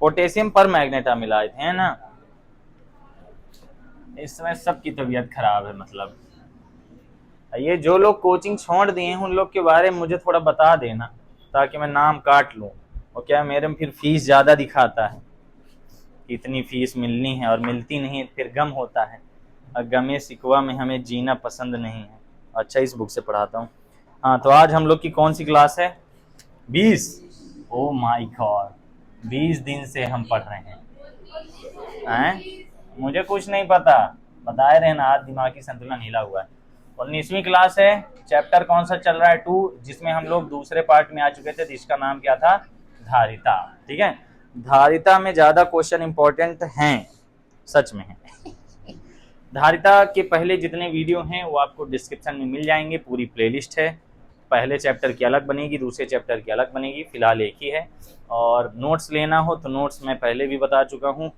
Potassium पर magenta मिलाए थे, है ना। इस समय सबकी तबीयत खराब है। मतलब ये जो लोग कोचिंग छोड़ दिए हैं उन लोग के बारे में मुझे थोड़ा बता देना, ताकि मैं नाम काट लूँ। और क्या मेरे में फिर फीस ज़्यादा दिखाता है, इतनी फीस मिलनी है और मिलती नहीं है, फिर गम होता है। और गमे सिकवा में हमें जीना पसंद नहीं है। अच्छा, इस बुक से पढ़ाता हूँ। हाँ, तो आज हम लोग की कौन सी क्लास है? 20। ओ माय गॉड, 20 दिन से हम पढ़ रहे हैं। मुझे कुछ नहीं पता, बताए रहे ना, आज दिमागी संतुलन हिला हुआ है। 19वीं क्लास है। चैप्टर कौन सा चल रहा है? 2, जिसमें हम लोग दूसरे पार्ट में आ चुके थे, जिसका नाम क्या था? धारिता। ठीक है, धारिता में ज्यादा क्वेश्चन इंपॉर्टेंट हैं, सच में है। धारिता के पहले जितने वीडियो हैं वो आपको डिस्क्रिप्शन में मिल जाएंगे, पूरी प्लेलिस्ट है। पहले चैप्टर की अलग बनेगी, दूसरे चैप्टर की अलग बनेगी, फिलहाल एक ही है। और नोट्स लेना हो तो नोट्स मैं पहले भी बता चुका हूँ,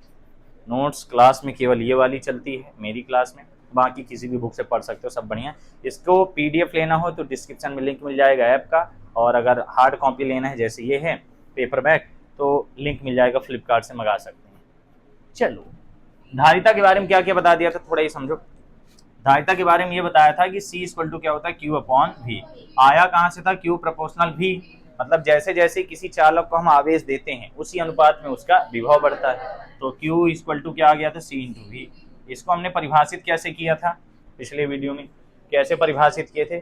नोट्स क्लास में केवल ये वाली चलती है मेरी क्लास में, बाकी किसी भी बुक से पढ़ सकते हो, सब बढ़िया। इसको पीडीएफ लेना हो तो डिस्क्रिप्शन में लिंक मिल जाएगा ऐप का, और अगर हार्ड कॉपी लेना है जैसे ये है पेपर बैक, तो लिंक मिल जाएगा, फ्लिपकार्ट से मंगा सकते हैं। चलो, धारिता के बारे में क्या क्या बता दिया था, थोड़ा ही समझो। धारिता के बारे में ये बताया था कि C इक्वल टू क्या होता है? Q upon V। आया कहाँ से था? Q प्रोपोर्शनल V, मतलब जैसे जैसे किसी चालक को हम आवेश देते हैं उसी अनुपात में उसका विभव बढ़ता है। तो Q इक्वल टू क्या आ गया था? C into V। इसको हमने परिभाषित कैसे किया था पिछले वीडियो में? कैसे परिभाषित किए थे?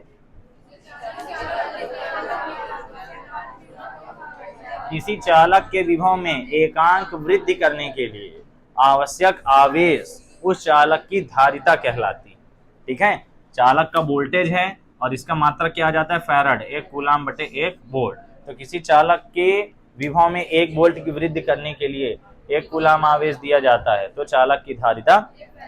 किसी चालक के विभव में एकांक वृद्धि करने के लिए आवश्यक आवेश उस चालक की धारिता कहलाती है। ठीक है, चालक का वोल्टेज है और इसका मात्रक क्या आ जाता है? फैराड, 1 कूलाम बटे 1 वोल्ट। तो किसी चालक के विभव में 1 वोल्ट की वृद्धि करने के लिए 1 कूलाम आवेश दिया जाता है, तो चालक की धारिता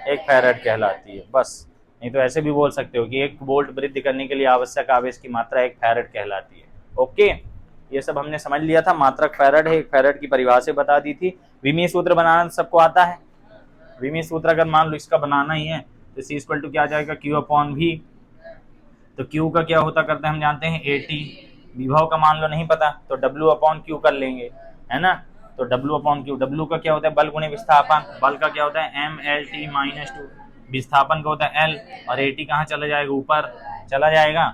1 फैराड कहलाती है। बस, नहीं तो ऐसे भी बोल सकते हो कि 1 वोल्ट वृद्धि करने के लिए आवश्यक आवेश की मात्रा 1 फैराड कहलाती है। ओके, ये सब हमने समझ लिया था। मात्रक फैराड है, 1 फैराड की परिभाषा बता दी थी। विमीय सूत्र बनाना सबको आता है। विमीय सूत्र अगर मान लो इसका बनाना ही है तो C इक्वल टू क्या आ जाएगा? Q upon V। तो Q का क्या होता करते हैं हम जानते हैं, AT। विभव का मान लो नहीं पता तो W अपॉन Q कर लेंगे, है ना। तो W अपॉन Q, W का क्या होता है? बल गुणे विस्थापन। बल का क्या होता है? MLT minus 2। विस्थापन का होता है L, और AT कहाँ चला जाएगा? ऊपर चला जाएगा।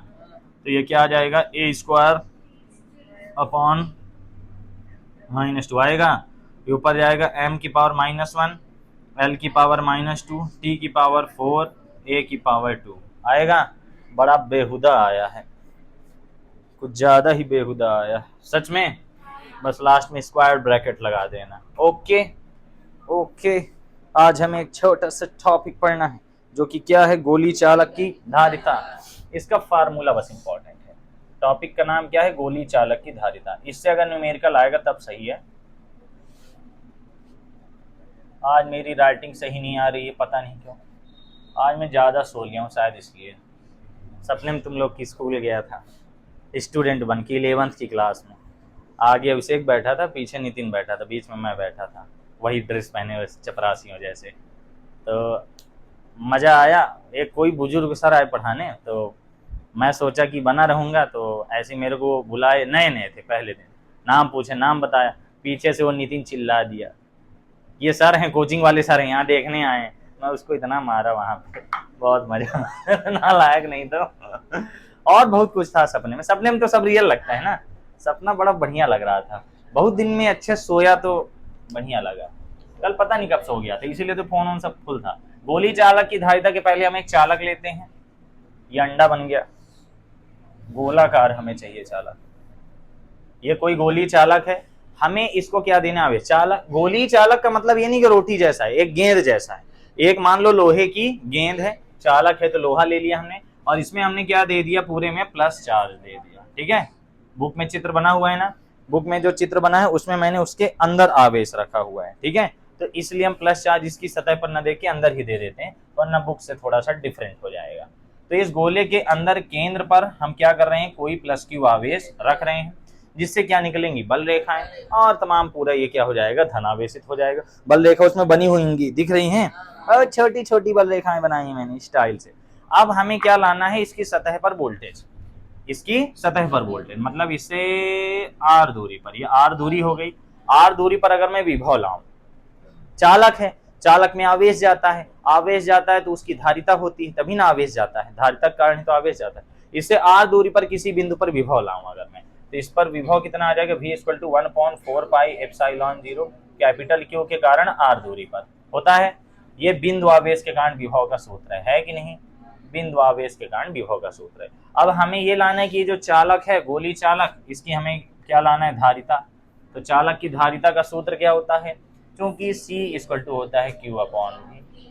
तो ये क्या आ जाएगा? A स्क्वायर अपॉन -2 आएगा, ऊपर जाएगा m की पावर -1, l की पावर -2, t की पावर 4, a की पावर 2 आएगा। बड़ा बेहुदा आया है, कुछ ज्यादा ही बेहुदा आया सच में। बस लास्ट में स्क्वायर ब्रैकेट लगा देना। ओके ओके, आज हमें एक छोटा सा टॉपिक पढ़ना है जो कि क्या है? गोली चालक की धारिता। इसका फार्मूला बस इंपॉर्टेंट है। टॉपिक का नाम क्या है? गोली चालक की धारिता। इससे अगर न्यूमेरिकल आएगा तब सही है। आज मेरी राइटिंग सही नहीं आ रही है, पता नहीं क्यों। आज मैं ज़्यादा सो लिया हूँ शायद, इसलिए। सपने में तुम लोग की स्कूल गया था स्टूडेंट बन के, 11th की क्लास में। आगे अभिषेक बैठा था, पीछे नितिन बैठा था, बीच में मैं बैठा था, वही ड्रेस पहने हुए चपरासियों जैसे। तो मज़ा आया। एक कोई बुजुर्ग सर आए पढ़ाने, तो मैं सोचा कि बना रहूँगा, तो ऐसे मेरे को बुलाए, नए नए थे पहले दिन, नाम पूछे, नाम बताया, पीछे से वो नितिन चिल्ला दिया, ये सर हैं, कोचिंग वाले सर हैं, यहाँ देखने आए। मैं उसको इतना मारा वहाँ पे, बहुत मजा ना लायक नहीं तो। और बहुत कुछ था सपने में। सपने में तो सब रियल लगता है ना। सपना बड़ा बढ़िया लग रहा था, बहुत दिन में अच्छे सोया तो बढ़िया लगा। कल पता नहीं कब सो गया था, इसीलिए तो फोन सब फुल था। गोली चालक की धारिता के पहले हम एक चालक लेते हैं। ये अंडा बन गया, गोलाकार हमें चाहिए चालक। ये कोई गोली चालक है, हमें इसको क्या देना है? चालक। गोली चालक का मतलब ये नहीं कि रोटी जैसा है, एक गेंद जैसा है। एक मान लो लोहे की गेंद है, चालक है तो लोहा ले लिया हमने, और इसमें हमने क्या दे दिया? पूरे में प्लस चार्ज दे दिया। ठीक है, बुक में चित्र बना हुआ है ना, बुक में जो चित्र बना है उसमें मैंने उसके अंदर आवेश रखा हुआ है। ठीक है, तो इसलिए हम प्लस चार्ज इसकी सतह पर न दे के अंदर ही दे देते हैं, वरना बुक से थोड़ा सा डिफरेंट हो जाएगा। तो इस गोले के अंदर केंद्र पर हम क्या कर रहे हैं? कोई प्लस क्यू आवेश रख रहे हैं, जिससे क्या निकलेंगी? बल रेखाएं, और तमाम पूरा ये क्या हो जाएगा? धनावेशित हो जाएगा। बल रेखा उसमें बनी हुई दिख रही हैं, और छोटी छोटी बल रेखाएं बनाई हैं मैंने स्टाइल से। अब हमें क्या लाना है? इसकी सतह पर वोल्टेज। इसकी सतह पर वोल्टेज मतलब इससे आर दूरी पर, ये आर दूरी हो गई। r दूरी पर अगर मैं विभव लाऊं, चालक है, चालक में आवेश जाता है, आवेश जाता है तो उसकी धारिता होती है, तभी ना आवेश जाता है, धारिता के कारण तो आवेश जाता है। इससे r दूरी पर किसी बिंदु पर विभव लाऊं अगर मैं, तो इस पर विभव कितना आ जाएगा, v = 1/4 pi epsilon 0 capital Q के कारण r दूरी पर होता है। ये बिंदु आवेश के कारण विभव का सूत्र है कि नहीं, बिंदु आवेश के कारण विभव का सूत्र है। अब हमें ये लाना है कि जो चालक है, गोली चालक, इसकी हमें क्या लाना है, धारिता। तो चालक की धारिता का सूत्र क्या होता है, क्योंकि C = होता है Q/V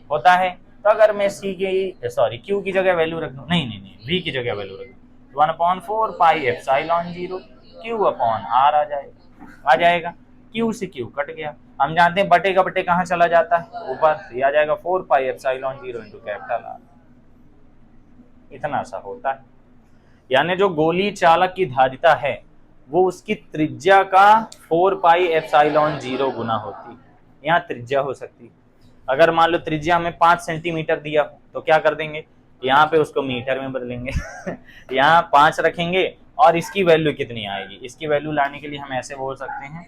होता है। तो अगर मैं Q की जगह वैल्यू रख दूं, नहीं V की जगह वैल्यू रख दूं, 1/4 पाई एप्सिलॉन 0 Q/R आ जाएगा। Q से Q कट गया, हम जानते हैं बटे का बटे कहाँ चला जाता है, ऊपर, ये आ जाएगा 4 पाई एप्सिलॉन 0 × कैपिटल R। इतना सा होता है, यानी जो गोली चालक की धारिता है वो उसकी त्रिज्या का 4 पाई एप्सिलॉन 0 गुना होती है। यहाँ त्रिज्या हो सकती है, अगर मान लो त्रिज्या हमें 5 सेंटीमीटर दिया हो तो क्या कर देंगे, यहाँ पे उसको मीटर में बदलेंगे यहाँ 5 रखेंगे और इसकी वैल्यू कितनी आएगी, इसकी वैल्यू लाने के लिए हम ऐसे बोल सकते हैं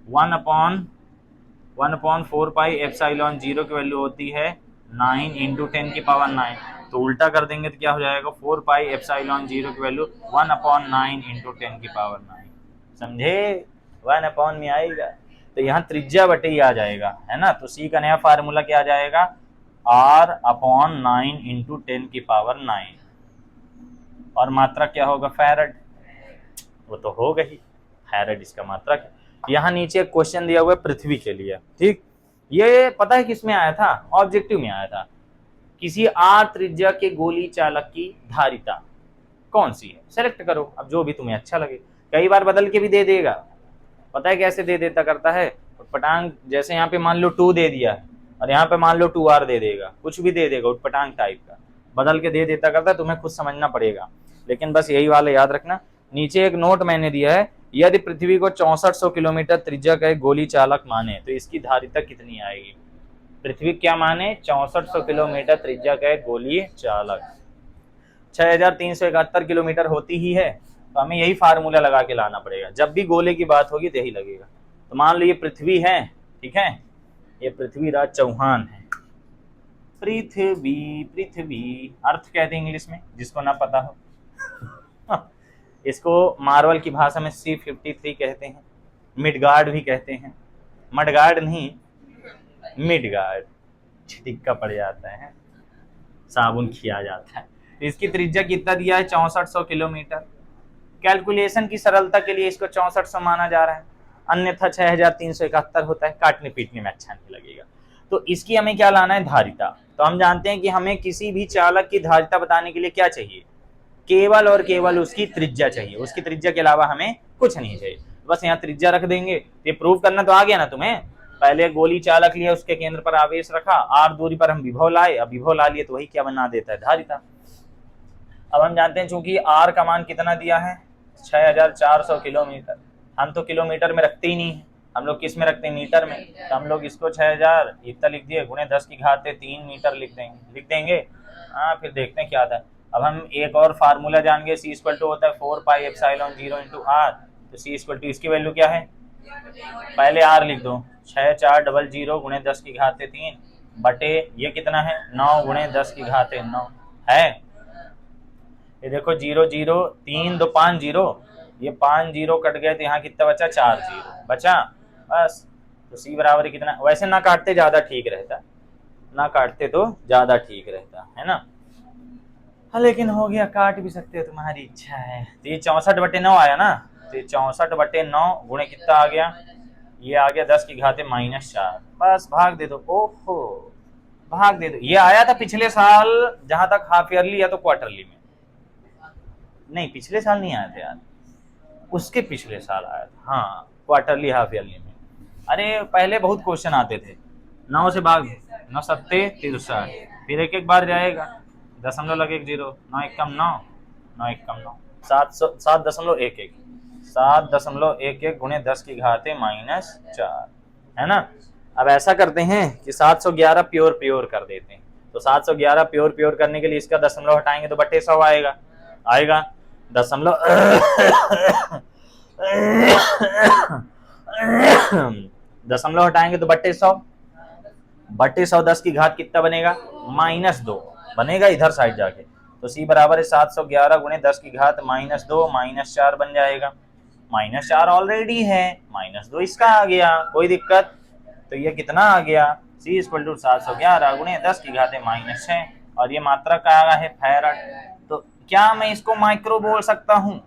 1/4 पाई एप्सिलॉन 0 की वैल्यू होती है 9 × 10⁹, तो उल्टा कर देंगे तो क्या हो जाएगा, 4 पाई एप्सिलॉन 0 की वैल्यू 1/9 × 10⁹, समझे, 1 में आएगा। तो यहाँ त्रिज्या बटे ही आ जाएगा, है ना। तो C का नया फार्मूला क्या आ जाएगा, R/9 × 10⁹, और मात्रक क्या होगा, फैरड, वो तो हो गई, फैरड इसका मात्रक है। यहाँ नीचे एक क्वेश्चन दिया हुआ है पृथ्वी के लिए, ठीक, ये पता है किस में आया था, ऑब्जेक्टिव में आया था, किसी r त्रिज्या के गोली चालक की धारिता कौन सी है, सेलेक्ट करो, अब जो भी तुम्हें अच्छा लगे। कई बार बदल के भी दे देगा, पता है कैसे दे देता करता है, उटपटांग, जैसे यहाँ पे मान लो 2 दे दिया है और यहाँ पे मान लो 2r दे देगा, कुछ भी दे देगा, उटपटांग टाइप का बदल के दे देता करता है, तुम्हें खुद समझना पड़ेगा, लेकिन बस यही वाला याद रखना। नीचे एक नोट मैंने दिया है, यदि पृथ्वी को 6400 किलोमीटर त्रिज्या का एक गोली चालक माने तो इसकी धारिता कितनी आएगी। पृथ्वी क्या माने, 6400 किलोमीटर त्रिज्या का एक गोली चालक, 6371 किलोमीटर होती ही है, तो हमें यही फार्मूला लगा के लाना पड़ेगा, जब भी गोले की बात होगी तो यही लगेगा। तो मान लो ये पृथ्वी है, ठीक है, ये पृथ्वीराज चौहान है, पृथ्वी अर्थ कहते हैं इंग्लिश में, जिसको ना पता हो इसको मार्वल की भाषा में C-53 कहते हैं, मिडगार्ड भी कहते हैं, मडगार्ड नहीं, मिडगार्ड, छिटका पड़ जाता है, साबुन खिया जाता है। इसकी त्रिज्या कितना दिया है, 6400 किलोमीटर। कैलकुलेशन की सरलता के लिए इसको 6400 माना जा रहा है, अन्यथा 6371 होता है, काटने पीटने में अच्छा नहीं लगेगा। तो इसकी हमें क्या लाना है, धारिता। तो हम जानते हैं कि हमें किसी भी चालक की धारिता बताने के लिए क्या चाहिए, केवल और केवल उसकी त्रिज्या चाहिए, उसकी त्रिज्या के अलावा हमें कुछ नहीं चाहिए। बस यहाँ त्रिज्या रख देंगे, ये प्रूव करना तो आ गया ना तुम्हें। पहले गोली चालक लिया, उसके केंद्र पर आवेश रखा, r दूरी पर हम विभव लाए, अब विभव ला लिए तो वही क्या बना देता है, धारिता। अब हम जानते हैं चूंकि r का मान कितना दिया है, 6400 किलोमीटर, हम तो किलोमीटर में रखते ही नहीं है, हम लोग किस में रखते हैं, मीटर में। तो हम लोग इसको 6000 इतना लिख दिए, गुणे 10⁻³ मीटर लिख देंगे। हाँ, फिर देखते हैं क्या आता है। अब हम एक और फार्मूला जान गए, C = होता है 4 पाई एप्सिलॉन 0 × R। तो C = इसकी वैल्यू क्या है, पहले R लिख दो, 6400 गुणे 10⁻³ बटे ये कितना है, 9 गुणे 10⁻9 है। ये देखो 0 0 3 2 5 0, ये 5 0 कट गए तो यहाँ कितना बचा, 4 0 बचा बस। तो C बराबर कितना, वैसे ना काटते ज्यादा ठीक रहता, ना काटते तो ज्यादा ठीक रहता है ना, हाँ, लेकिन हो गया, काट भी सकते हो, तुम्हारी इच्छा है। तो ये 64/9 आया ना, तो 64/9 गुणे कितना आ गया, ये आ गया 10⁻⁻4, बस भाग दे दो। ओहो, भाग दे दो। ये आया था पिछले साल, जहां तक हाफ ईयरली या तो क्वार्टरली में, नहीं पिछले साल नहीं आया था यार, उसके पिछले साल आया था, हाँ, क्वार्टरली हाफ ईयरली में। अरे पहले बहुत क्वेश्चन आते थे, 9 से भाग, 9 7 63, फिर एक एक बार जाएगा, 0.10, 9 एकम 9, 9 एकम 9, 7.11, 7.11 गुणे 10⁻⁻4, है ना। अब ऐसा करते हैं कि 711 प्योर कर देते हैं। तो 711 प्योर करने के लिए इसका दशमलव हटाएंगे तो बटे 100 आएगा दशमलव दशमलव हटाएंगे तो बट्टे 100, बट्टे 100 10 की घात कितना बनेगा, -2 बनेगा इधर साइड जाके। तो सी बराबर है 711 गुणे 10 की घात -2 -4 बन जाएगा। -4 ऑलरेडी है, -2 इसका आ गया, कोई दिक्कत। तो ये कितना आ गया, C = 711 गुणे 10 की घात -6 और ये मात्रा का आ है फैराड। तो क्या मैं इसको माइक्रो बोल सकता हूँ,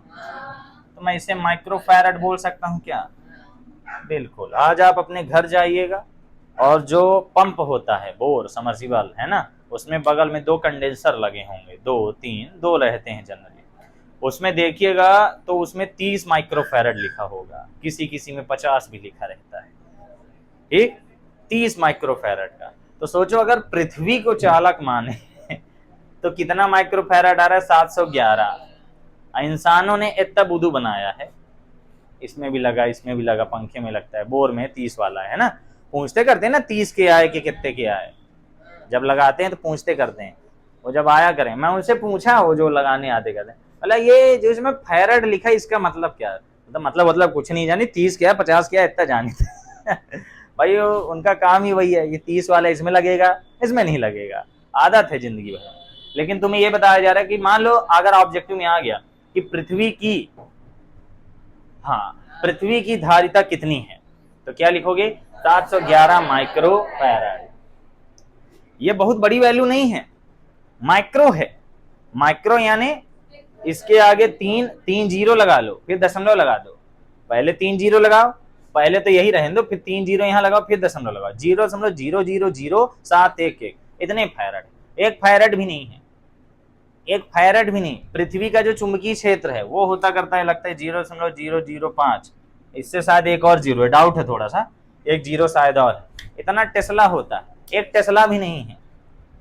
तो मैं इसे माइक्रो फैराड बोल सकता हूँ क्या? बिल्कुल। आज आप अपने घर जाइएगा और जो पंप होता है बोर समर्सिबल है ना, उसमें बगल में 2 कंडेंसर लगे होंगे, 2 रहते हैं जनरली। उसमें देखिएगा तो उसमें 30 माइक्रोफैरड लिखा होगा, किसी किसी में 50 भी लिखा रहता है, ठीक, 30 माइक्रोफैरड का। तो सोचो अगर पृथ्वी को चालक माने तो कितना माइक्रोफैरड आ रहा है, 711। इंसानों ने इतना बुद्धू बनाया है, इसमें भी लगा, इसमें भी लगा, पंखे में लगता है, बोर में 30 वाला है ना, पूछते करते हैं ना 30 के आए कि कितने के आए, जब लगाते हैं तो पूछते करते हैं, वो जब आया करें, मैं उनसे पूछा, वो जो लगाने आते करते हैं, मतलब ये जो इसमें फैरड लिखा है इसका मतलब क्या है, मतलब कुछ नहीं जानी, 30 क्या 50 क्या इतना जानी भाई उनका काम ही वही है, ये 30 वाला इसमें लगेगा, इसमें नहीं लगेगा, आदत है जिंदगी भर। लेकिन तुम्हें ये बताया जा रहा है कि मान लो अगर ऑब्जेक्टिव में आ गया कि पृथ्वी की धारिता कितनी है, तो क्या लिखोगे, 711 माइक्रो फैराड। ये बहुत बड़ी वैल्यू नहीं है, माइक्रो है। माइक्रो यानी इसके आगे 3 जीरो लगा लो, फिर दशमलव लगा दो, पहले 3 जीरो लगाओ, पहले तो यही रहने दो, फिर 3 जीरो यहाँ लगाओ, फिर दशमलव लगाओ, 0.0000711 इतने फैराड। एक फैराड भी नहीं है, एक फैराड भी नहीं। पृथ्वी का जो चुंबकीय क्षेत्र है वो होता करता है, लगता है 0.005, इससे शायद एक और जीरो है, डाउट है थोड़ा सा, एक जीरो शायद और है, इतना टेस्ला होता है, एक टेस्ला भी नहीं है।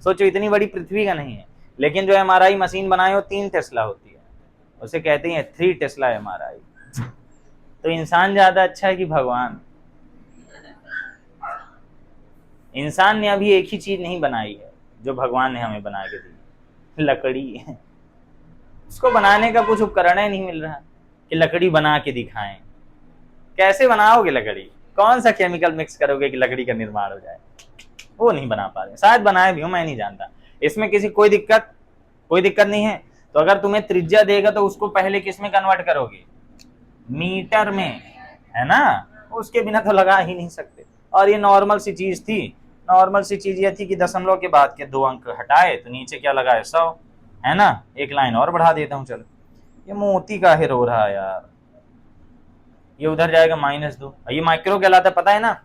सोचो इतनी बड़ी पृथ्वी का नहीं है, लेकिन जो MRI मशीन बनाए हो 3 टेस्ला होती है, उसे कहते हैं 3 टेस्ला MRI। तो इंसान ज्यादा अच्छा है कि भगवान? इंसान ने अभी एक ही चीज नहीं बनाई है जो भगवान ने हमें बना के दी, लकड़ी। उसको बनाने का कुछ उपकरण ही नहीं मिल रहा कि लकड़ी बना के दिखाएं। कैसे बनाओगे लकड़ी, कौन सा केमिकल मिक्स करोगे कि लकड़ी का निर्माण हो जाए, वो नहीं बना पा रहे, शायद बनाए भी हो, मैं नहीं जानता। इसमें कोई दिक्कत नहीं है। तो अगर तुम्हें त्रिज्या देगा तो उसको पहले किस में कन्वर्ट करोगे, मीटर में, है ना, उसके बिना तो लगा ही नहीं सकते। और ये नॉर्मल सी चीज थी, नॉर्मल सी चीज ये थी कि दशमलव के बाद के 2 अंक हटाए तो नीचे क्या लगाए, 100, है ना। एक लाइन और बढ़ा देता हूँ, चलो। ये मोती काहे रो रहा है यार, ये उधर जाएगा -2, ये माइक्रो कहलाता है, पता है ना,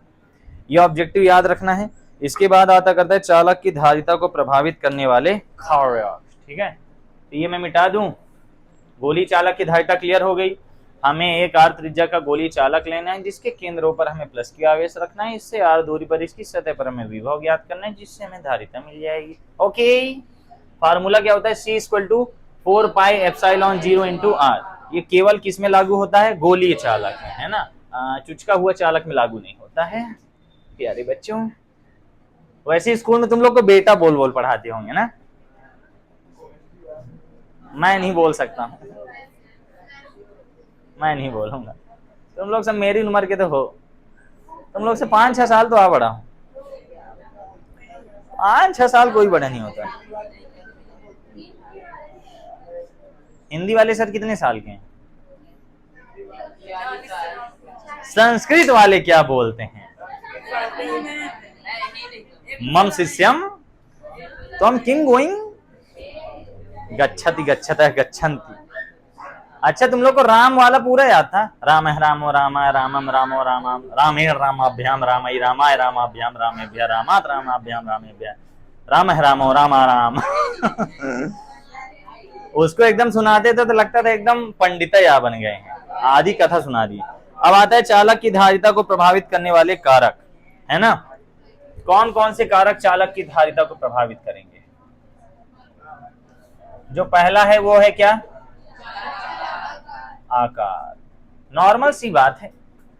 ये ऑब्जेक्टिव याद रखना है। इसके बाद आता करता है चालक की धारिता को प्रभावित करने वाले कारक, ठीक है। तो ये मैं मिटा दूं, गोली चालक की धारिता क्लियर हो गई। हमें एक r त्रिज्या का गोली चालक लेना है जिसके केंद्रों पर हमें प्लस की आवेश रखना है, इससे r दूरी पर इसकी सतह पर हमें विभव ज्ञात करना है, जिससे हमें धारिता मिल जाएगी। ओके, फार्मूला क्या होता है, C = 4πε0 × r। ये केवल किस में लागू होता है, गोलीय चालक है ना, चुचका हुआ चालक में लागू नहीं होता है प्यारे बच्चों। वैसे स्कूल में तुम लोग को बेटा बोल बोल पढ़ाते होंगे ना, मैं नहीं बोल सकता हूँ, मैं नहीं बोलूंगा। तुम लोग सब मेरी उम्र के तो हो, तुम लोग से 5-6 साल तो आ बड़ा हूं, 5-6 साल कोई बड़ा नहीं होता। हिंदी वाले सर कितने साल के हैं, संस्कृत वाले क्या बोलते हैं, मम शिष्यम त्वम किं गोइंग, गच्छति गच्छतः गच्छन्ति। अच्छा तुम लोग को राम वाला पूरा याद था, राम रामो रामाय रामम रामो रामम रामे रामाभ्याम रामई रामाय रामाभ्याम रामेभ्य रामात रामाभ्याम रामेभ्य राम रामो रामा राम उसको एकदम सुनाते थे तो लगता था एकदम पंडित या बन गए हैं, आधी कथा सुना दी। अब आता है चालक की धारिता को प्रभावित करने वाले कारक, है ना। कौन कौन से कारक चालक की धारिता को प्रभावित करेंगे, जो पहला है वो है क्या, आकार। नॉर्मल सी बात है,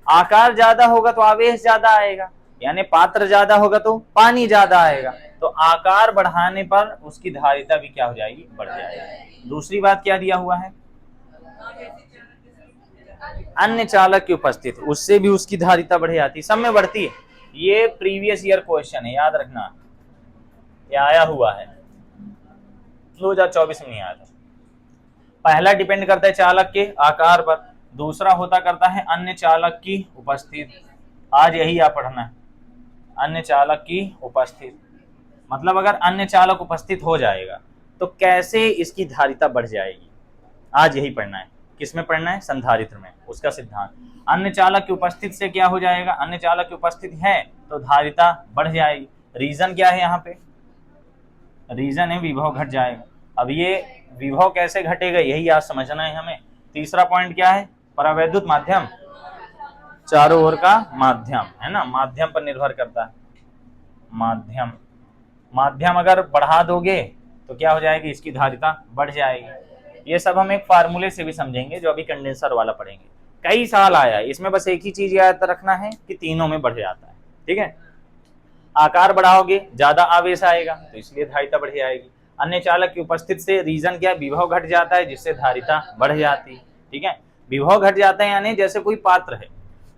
आकार ज्यादा होगा तो आवेश ज्यादा आएगा, यानी पात्र ज्यादा होगा तो पानी ज्यादा आएगा, तो आकार बढ़ाने पर उसकी धारिता भी क्या हो जाएगी, बढ़ जाएगी। दूसरी बात क्या दिया हुआ है, अन्य चालक की उपस्थित, उससे भी उसकी धारिता बढ़ जाती है, सब में बढ़ती है। ये प्रीवियस ईयर क्वेश्चन है, याद रखना, ये आया हुआ है 2024 में नहीं आया था। पहला डिपेंड करता है चालक के आकार पर, दूसरा होता करता है अन्य चालक की उपस्थिति। आज यही आप पढ़ना है, अन्य चालक की उपस्थिति, मतलब अगर अन्य चालक उपस्थित हो जाएगा तो कैसे इसकी धारिता बढ़ जाएगी, आज यही पढ़ना है। किसमें पढ़ना है? संधारित्र में, उसका सिद्धांत। अन्य चालक की उपस्थिति से क्या हो जाएगा? अन्य चालक की उपस्थिति है तो धारिता बढ़ जाएगी। रीजन क्या है यहाँ पे? रीजन है विभव घट जाएगा। अब ये विभव कैसे घटेगा यही आज समझना है हमें। तीसरा पॉइंट क्या है? परावैद्युत माध्यम, चारों ओर का माध्यम है ना, माध्यम पर निर्भर करता है। माध्यम, माध्यम अगर बढ़ा दोगे तो क्या हो जाएगी? इसकी धारिता बढ़ जाएगी। ये सब हम एक फार्मूले से भी समझेंगे जो अभी कंडेंसर वाला पढ़ेंगे। कई साल आया है, इसमें बस एक ही चीज याद रखना है कि तीनों में बढ़ जाता है, ठीक है। आकार बढ़ाओगे ज्यादा आवेश आएगा तो इसलिए धारिता बढ़ जाएगी। अन्य चालक की उपस्थिति से रीजन क्या है? विभव घट जाता है जिससे धारिता बढ़ जाती है, ठीक है। विभव घट जाता है यानी जैसे कोई पात्र है,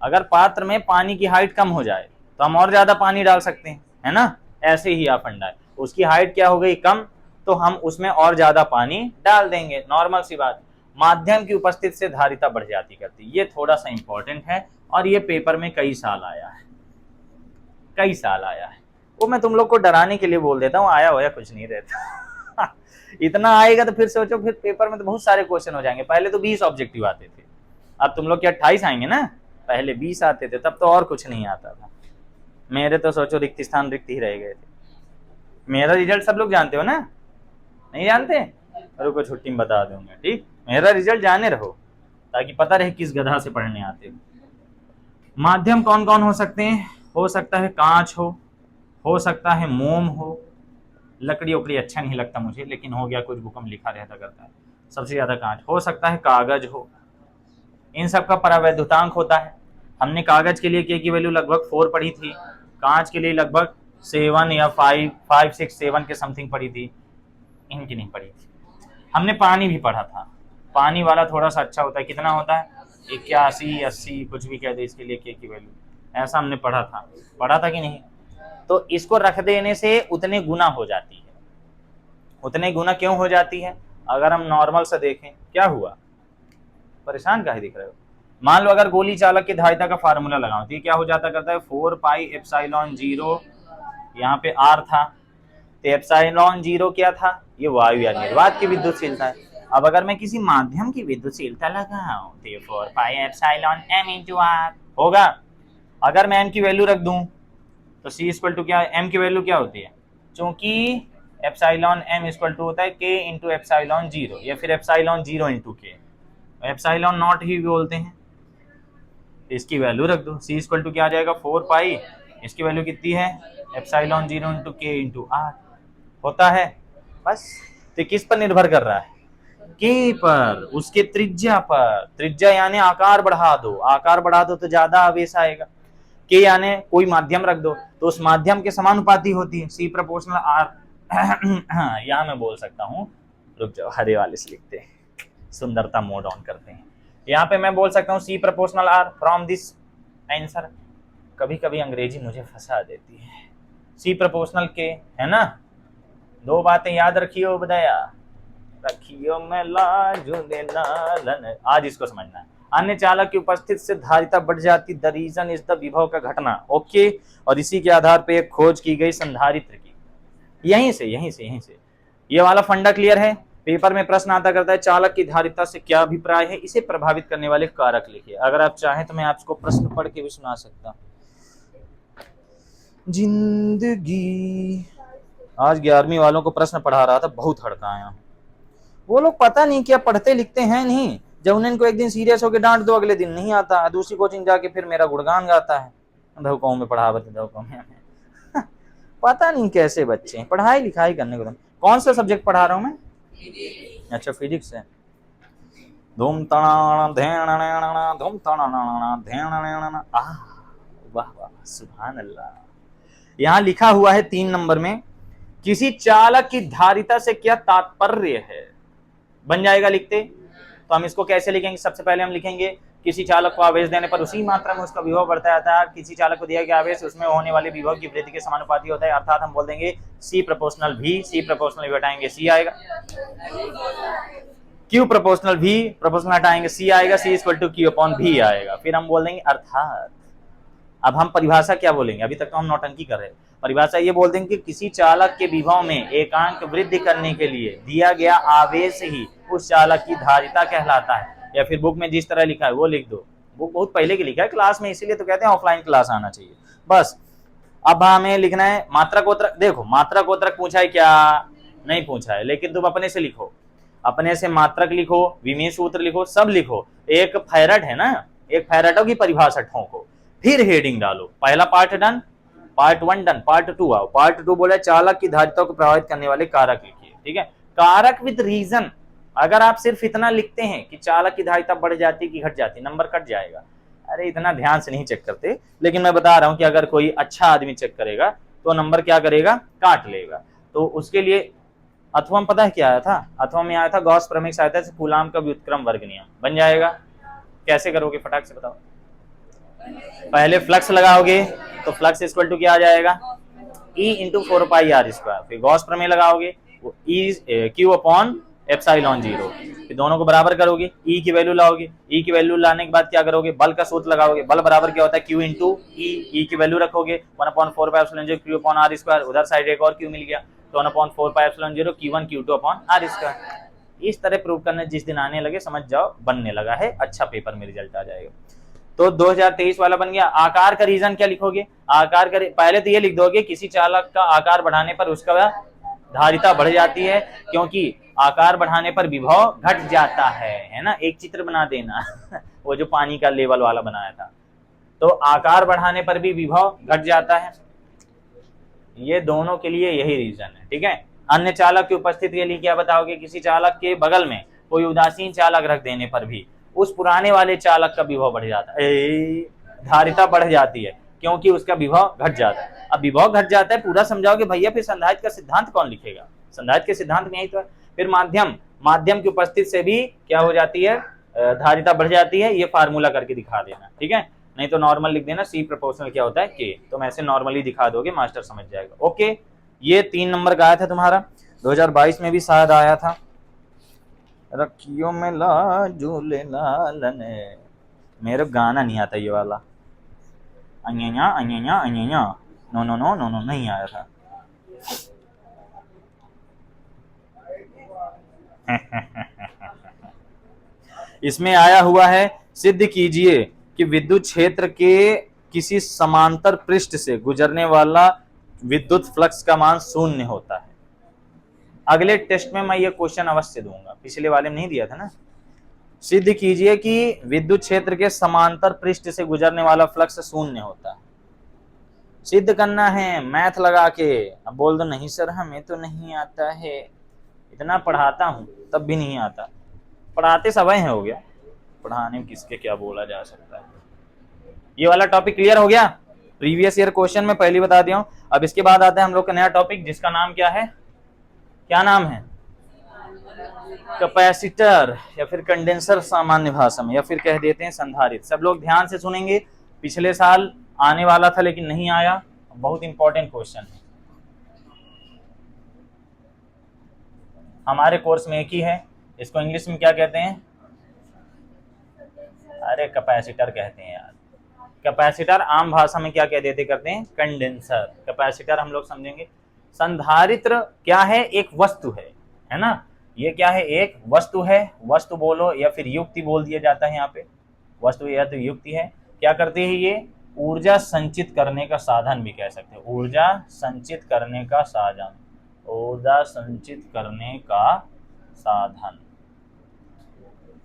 अगर पात्र में पानी की हाइट कम हो जाए तो हम और ज्यादा पानी डाल सकते हैं, है ना। ऐसे ही आप फंडा है, उसकी हाइट क्या हो गई? कम, तो हम उसमें और ज्यादा पानी डाल देंगे, नॉर्मल सी बात। माध्यम की उपस्थिति से धारिता बढ़ जाती करती, ये थोड़ा सा इंपॉर्टेंट है और ये पेपर में कई साल आया है, कई साल आया है। वो मैं तुम लोग को डराने के लिए बोल देता हूँ, आया होया कुछ नहीं रहता। इतना आएगा तो फिर सोचो, फिर पेपर में तो बहुत सारे क्वेश्चन हो जाएंगे। पहले तो 20 ऑब्जेक्टिव आते थे, अब तुम लोग के 28 आएंगे ना, पहले 20 आते थे, तब तो और कुछ नहीं आता था। मेरे तो सोचो रिक्त स्थान रिक्त ही रह गए थे। मेरा रिजल्ट सब लोग जानते हो ना? नहीं जानते? रुको छुट्टी में बता दूंगा, ठीक। मेरा रिजल्ट जाने रहो ताकि पता रहे किस गधा से पढ़ने आते हो। माध्यम कौन कौन हो सकते हैं? हो सकता है कांच हो सकता है मोम हो, लकड़ी उकड़ी अच्छा नहीं लगता मुझे, लेकिन हो गया, कुछ बुकम लिखा रहता करता है, सबसे ज्यादा कांच। हो सकता है कागज हो, इन सब का परावैद्युतांक होता है। हमने कागज के लिए के की वैल्यू लगभग 4 पढ़ी थी, कांच के लिए लगभग 7 या 5, 6, 7 के समथिंग पढ़ी थी, इनकी नहीं पढ़ी थी। हमने पानी भी पढ़ा था, पानी वाला थोड़ा सा अच्छा होता है, कितना होता है? 81, 80 कुछ भी कह दे इसके लिए के की वैल्यू, ऐसा हमने पढ़ा था कि नहीं? तो इसको रख देने से उतने गुना हो जाती है। उतने गुना क्यों हो जाती है? अगर हम नॉर्मल से देखें, क्या हुआ, परेशान काहे दिख रहे हो? मान लो अगर गोली चालक की धारिता का फार्मूला लगाओ तो ये क्या हो जाता करता है? 4 पाई एप्सिलॉन 0, यहाँ पे r था, तो एप्सिलॉन 0 क्या था? ये वायु या निर्वात की विद्युतशीलता है। अब अगर मैं किसी माध्यम की विद्युतशीलता लगाऊं तो ये 4 pi epsilon m into r होगा। अगर मैं m की वैल्यू रख दूं तो c इक्वल टू क्या? m की वैल्यू क्या होती है? क्योंकि एप्सिलॉन m इक्वल टू होता है k इंटू एप्सिलॉन 0 या फिर epsilon 0 into k, epsilon not ही बोलते हैं। इसकी वैल्यू रख दो, c इक्वल टू क्या आ जाएगा? 4 पाई, इसकी वैल्यू कितनी है? Epsilon 0 into k into r होता है। बस, तो किस पर निर्भर कर रहा है? के पर, उसके त्रिज्या पर। त्रिज्या यानी आकार बढ़ा दो, आकार बढ़ा दो तो ज्यादा आवेश आएगा। के यानी कोई माध्यम रख दो तो उस माध्यम के समानुपाती होती है, सी प्रोपोर्शनल आर। यहाँ मैं बोल सकता हूँ, रुक जाओ, हरे वाले से लिखते हैं, सुंदरता मोड ऑन करते हैं। यहाँ पे मैं बोल सकता हूँ C proportional are from this answer. कभी कभी अंग्रेजी मुझे फंसा देती है। सी प्रोपोर्शनल के, है ना। दो बातें याद रखियो बदाया, रखियो मैं लालन, आज इसको समझना है। अन्य चालक की उपस्थिति से धारिता बढ़ जाती, द रीजन इज द विभव का घटना, ओके। और इसी के आधार पे एक खोज की गई संधारित्र की। यहीं से ये वाला फंडा क्लियर है। पेपर में प्रश्न आता करता है चालक की धारिता से क्या अभिप्राय है, इसे प्रभावित करने वाले कारक लिखिए। अगर आप चाहें तो मैं आपको प्रश्न पढ़ के भी सुना सकता हूं। जिंदगी, आज 11वीं वालों को प्रश्न पढ़ा रहा था, बहुत हड़काया। वो लोग पता नहीं क्या पढ़ते लिखते हैं नहीं, जब उन्हें को एक दिन सीरियस होकर डांट दो अगले दिन नहीं आता, दूसरी कोचिंग जाके फिर मेरा गुणगान गाता है, धोखाओं में पढ़ावत धोखाओं में। पता नहीं कैसे बच्चे हैं, पढ़ाई लिखाई करने को। कौन सा सब्जेक्ट पढ़ा रहा हूँ मैं? अच्छा, फिजिक्स है। धूम तणा धेण धूम तणा धेण, वाह वाह, सुभान अल्लाह। यहाँ लिखा हुआ है 3 नंबर में, किसी चालक की धारिता से क्या तात्पर्य है, बन जाएगा लिखते। तो हम इसको कैसे लिखेंगे? सबसे पहले हम लिखेंगे किसी चालक को आवेश देने पर उसी मात्रा में उसका विभव बढ़ता जाता है। किसी चालक को दिया गया आवेश उसमें होने वाले विभव की वृद्धि के समानुपाती होता है, अर्थात हम बोल देंगे C proportional V, C proportional V हटाएंगे C आएगा, Q प्रोपोर्शनल V प्रोपोर्शनल हटाएंगे C आएगा, C equal to Q upon V आएगा। फिर हम बोल देंगे अर्थात, अब हम परिभाषा क्या बोलेंगे, अभी तक तो हम नौटंकी कर रहे हैं, परिभाषा ये बोल देंगे कि किसी चालक के विभव में एकांक वृद्धि करने के लिए दिया गया आवेश ही उस चालक की धारिता कहलाता है। या फिर बुक में जिस तरह लिखा है वो लिख दो, बुक बहुत पहले की लिखा है क्लास में, इसीलिए तो कहते हैं ऑफलाइन क्लास आना चाहिए बस। अब हमें लिखना है मात्रा कोत्रक। देखो मात्रा कोत्रक पूछा है क्या, नहीं पूछा है, लेकिन तुम अपने से लिखो, अपने से मात्रक लिखो, विमीय सूत्र लिखो, सब लिखो। एक फैरड है ना, एक फैराडो की परिभाषा ठोको, फिर हेडिंग डालो। पहला part done, part 1 done, part 2 आओ। पार्ट 2 बोला चालक की धारिता को प्रभावित करने वाले कारक लिखिए, ठीक है, कारक विद रीजन। अगर आप सिर्फ इतना लिखते हैं कि चालक की धारिता बढ़ जाती कि घट जाती, नंबर कट जाएगा। अरे इतना ध्यान से नहीं चेक करते, लेकिन मैं बता रहा हूं कि अगर कोई अच्छा आदमी चेक करेगा तो नंबर क्या करेगा, काट लेगा। तो उसके लिए अथवा में पता है क्या आया था, अथवा में आया था गॉस प्रमेय की सहायता से कूलाम का व्युत्क्रम वर्ग नियम बन जाएगा। कैसे करोगे फटाक से बताओ। पहले फ्लक्स लगाओगे तो फ्लक्स इक्वल टू क्या आ जाएगा, E इंटू 4πr²। फिर गॉस प्रमेय लगाओगे वो Q अपॉन एप्सिलॉन 0। फिर दोनों को बराबर करोगे, E की वैल्यू लाओगे, E की वैल्यू लाने के बाद क्या करोगे, बल का सूत्र लगाओगे। बल बराबर क्या होता है, Q इंटू E की वैल्यू रखोगे 1/4πε0 Q अपॉन r²। उधर साइड एक और Q मिल गया तो 1/4πε0 Q1 Q2 अपॉन r²। इस तरह प्रूव करने जिस दिन आने लगे समझ जाओ बनने लगा है, अच्छा पेपर में रिजल्ट आ जाएगा। तो 2023 वाला बन गया। आकार का रीजन क्या लिखोगे, आकार का पहले तो ये लिख दोगे किसी चालक का आकार बढ़ाने पर उसका धारिता बढ़ जाती है, क्योंकि आकार बढ़ाने पर विभव घट जाता है ना। एक चित्र बना देना वो जो पानी का लेवल वाला बनाया था, तो आकार बढ़ाने पर भी विभव घट जाता है। ये दोनों के लिए यही रीजन है, ठीक है। अन्य चालक की उपस्थिति के लिए क्या बताओगे, किसी चालक के बगल में कोई उदासीन चालक रख देने पर भी उस पुराने वाले चालक का विभव बढ़ जाता है, धारिता बढ़ जाती है, क्योंकि उसका विभव घट जाता है। अब विभव घट जाता है पूरा समझाओगे भैया, फिर संधारित्र का सिद्धांत कौन लिखेगा, संधारित्र के सिद्धांत में यही तो है। फिर माध्यम की उपस्थिति से भी क्या हो जाती है, धारिता बढ़ जाती है। ये फार्मूला करके दिखा देना, ठीक है, नहीं तो नॉर्मल लिख देना C प्रोपोर्शनल क्या होता है K, तो मैं ऐसे नॉर्मली दिखा दोगे मास्टर समझ जाएगा। ओके, ये 3 नंबर का आया था तुम्हारा, 2022 में भी शायद आया था। रखियो में लाजूले लालने, मेरे गाना नहीं आता ये वाला, अन्यया अन्यया अन्यया, no no no no no नहीं आया था। इसमें आया हुआ है, सिद्ध कीजिए कि विद्युत क्षेत्र के किसी समांतर पृष्ठ से गुजरने वाला विद्युत फ्लक्स का मान 0 होता है। अगले टेस्ट में मैं ये क्वेश्चन अवश्य दूंगा, पिछले वाले में नहीं दिया था ना। सिद्ध कीजिए कि विद्युत क्षेत्र के समांतर पृष्ठ से गुजरने वाला फ्लक्स 0 होता है। सिद्ध करना है मैथ लगा के। अब बोल दो नहीं सर हमें तो नहीं आता है, इतना पढ़ाता हूं तब भी नहीं आता। पढ़ाते समय है, हो गया, पढ़ाने में किसके क्या बोला जा सकता है। ये वाला टॉपिक क्लियर हो गया, प्रीवियस ईयर क्वेश्चन में पहले बता दिया हूं। अब इसके बाद आता है हम लोग का नया टॉपिक, जिसका नाम क्या है, क्या नाम है, कैपेसिटर या फिर कंडेंसर सामान्य भाषा में, या फिर कह देते हैं संधारित्र। सब लोग ध्यान से सुनेंगे, पिछले साल आने वाला था लेकिन नहीं आया, बहुत इंपॉर्टेंट क्वेश्चन है। हमारे कोर्स में एक ही है, इसको इंग्लिश में क्या कहते हैं, अरे कैपेसिटर कहते हैं यार। कैपेसिटर आम भाषा में क्या कह देते करते हैं, कंडेंसर। कैपेसिटर हम लोग समझेंगे। संधारित्र क्या है, एक वस्तु है ना। ये क्या है, एक वस्तु है, वस्तु बोलो या फिर युक्ति बोल दिया जाता है यहाँ पे, वस्तु या तो युक्ति है। क्या करती है ये, ऊर्जा संचित करने का साधन भी कह सकते हैं, ऊर्जा संचित करने का साधन, ऊर्जा संचित करने का साधन,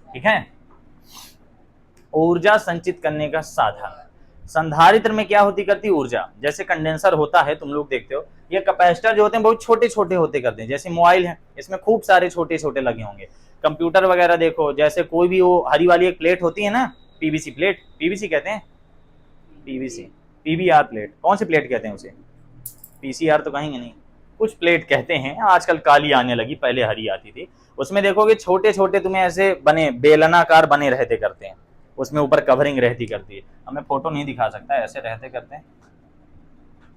ठीक है, ऊर्जा संचित करने का साधन। संधारित्र में क्या होती करती ऊर्जा, जैसे कंडेंसर होता है तुम लोग देखते हो, ये कैपेसिटर जो होते हैं बहुत छोटे छोटे होते करते हैं। जैसे मोबाइल है, इसमें खूब सारे छोटे छोटे लगे होंगे। कंप्यूटर वगैरह देखो, जैसे कोई भी वो हरी वाली एक प्लेट होती है ना, पीवीसी प्लेट, पीवीसी कहते हैं, पीवीसी, पीवीआर प्लेट, कौन सी प्लेट कहते हैं उसे, पीसीआर तो कहेंगे नहीं, कुछ प्लेट कहते हैं। आजकल काली आने लगी, पहले हरी आती थी। उसमें देखोगे छोटे छोटे तुम्हें ऐसे बने बेलनाकार बने रहते करते हैं, उसमें ऊपर कवरिंग रहती करती है। अब मैं फोटो नहीं दिखा सकता, ऐसे रहते करते हैं,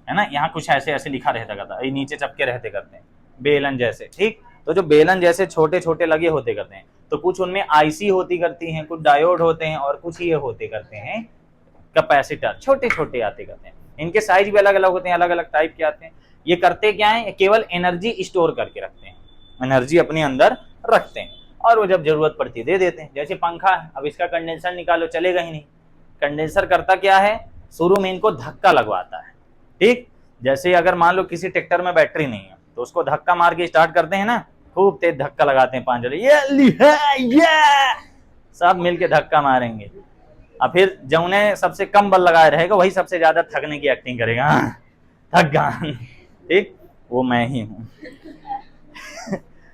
है ना, यहाँ कुछ ऐसे ऐसे लिखा रहता करता, ये नीचे चपके रहते करते हैं बेलन जैसे, ठीक। तो जो बेलन जैसे छोटे छोटे लगे होते करते हैं, तो कुछ उनमें आईसी होती करती हैं, कुछ डायोड होते हैं, और कुछ ये होते करते हैं कैपेसिटर, छोटे छोटे आते करते हैं। इनके साइज भी अलग अलग होते हैं, अलग अलग टाइप के आते हैं। ये करते क्या है, केवल एनर्जी स्टोर करके रखते हैं, एनर्जी अपने अंदर रखते हैं, और वो जब जरूरत पड़ती है दे देते हैं। जैसे पंखा है, अब इसका कंडेंसर निकालो, चलेगा ही नहीं। कंडेंसर करता क्या है, शुरू में इनको धक्का लगवाता है, ठीक। जैसे अगर मान लो किसी ट्रैक्टर में बैटरी नहीं है, तो उसको धक्का मार के स्टार्ट करते हैं ना, खूब तेज धक्का लगाते हैं 5 जने, ये सब मिलके धक्का मारेंगे। अब फिर जौने सबसे कम बल लगाए रहेगा वही सबसे ज्यादा थकने की एक्टिंग करेगा, थक गया, ठीक, वो मैं ही हूं।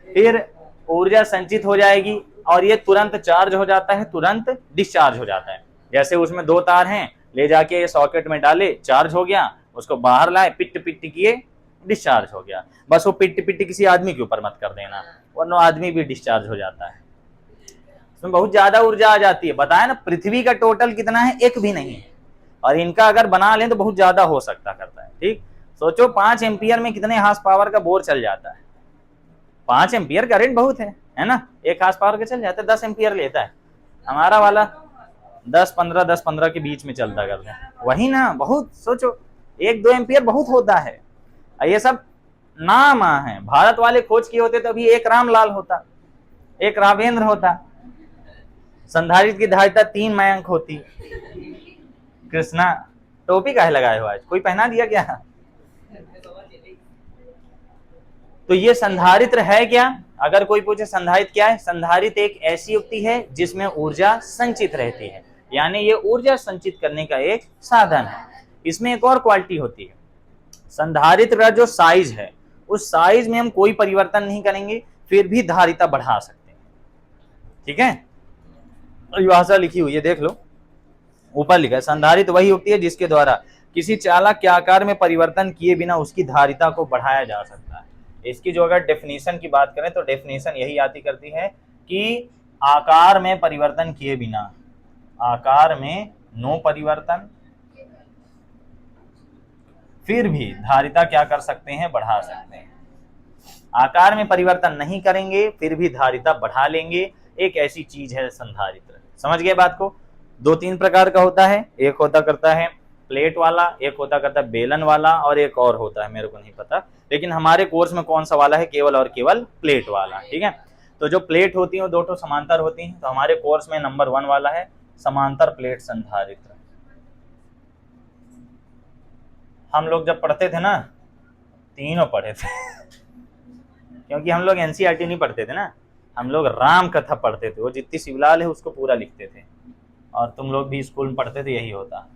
फिर ऊर्जा संचित हो जाएगी और ये तुरंत चार्ज हो जाता है, तुरंत डिस्चार्ज हो जाता है। जैसे उसमें 2 तार हैं, ले जाके सॉकेट में डाले, चार्ज हो गया, उसको बाहर लाए, पिट पिट किए, डिस्चार्ज हो गया। बस वो पिट पिट किसी आदमी के ऊपर मत कर देना, वरना आदमी भी डिस्चार्ज हो जाता है, उसमें बहुत ज्यादा ऊर्जा आ जाती है। बताया ना, पृथ्वी का टोटल कितना है, 1 भी नहीं है, और इनका अगर बना लें तो बहुत ज्यादा हो सकता करता है, ठीक। सोचो 5 एम्पियर में कितने हार्स पावर का बोर चल जाता है। 5 एम्पियर करंट बहुत है ना, 1 हार्स पावर का चल जाता है, 10 एम्पियर लेता है। हमारा वाला 10-15 के बीच में चलता करता है, वही ना, बहुत सोचो 1-2 एम्पियर बहुत होता है। ये सब नाम है, भारत वाले खोज किए होते तो अभी एक रामलाल होता, एक रावेंद्र होता। संधारित्र की धारिता 3 मयंक होती। कृष्णा टोपी काहे लगाए हो आज, कोई पहना दिया क्या? तो ये संधारित्र है क्या? अगर कोई पूछे संधारित्र क्या है, संधारित्र एक ऐसी युक्ति है जिसमें ऊर्जा संचित रहती है, यानी ये ऊर्जा संचित करने का एक साधन है। इसमें एक और क्वालिटी होती है, संधारित्र का जो साइज है उस साइज में हम कोई परिवर्तन नहीं करेंगे, फिर भी धारिता बढ़ा सकते हैं, ठीक है। परिभाषा लिखी हुई है, देख लो, ऊपर लिखा है, संधारित्र वही युक्ति है जिसके द्वारा किसी चालक के आकार में परिवर्तन किए बिना उसकी धारिता को बढ़ाया जा सकता है। इसकी जो अगर डेफिनेशन की बात करें तो डेफिनेशन यही आती करती है कि आकार में परिवर्तन किए बिना, आकार में नो परिवर्तन, फिर भी धारिता क्या कर सकते हैं, बढ़ा सकते हैं। आकार में परिवर्तन नहीं करेंगे फिर भी धारिता बढ़ा लेंगे, एक ऐसी चीज है संधारित्र। समझ गए बात को? 2-3 प्रकार का होता है, एक होता करता है प्लेट वाला, एक होता करता है बेलन वाला, और एक और होता है मेरे को नहीं पता, लेकिन हमारे कोर्स में कौन सा वाला है, केवल और केवल प्लेट वाला, ठीक है। तो जो प्लेट होती है वो 2 समांतर होती हैं, तो हमारे कोर्स में नंबर 1 वाला है समांतर प्लेट संधारित्र। हम लोग जब पढ़ते थे ना, तीनों पढ़े थे क्योंकि हम लोग एनसीईआरटी नहीं पढ़ते थे ना, हम लोग राम कथा पढ़ते थे, वो जितनी शिवलाल है उसको पूरा लिखते थे, और तुम लोग भी स्कूल में पढ़ते थे, यही होता।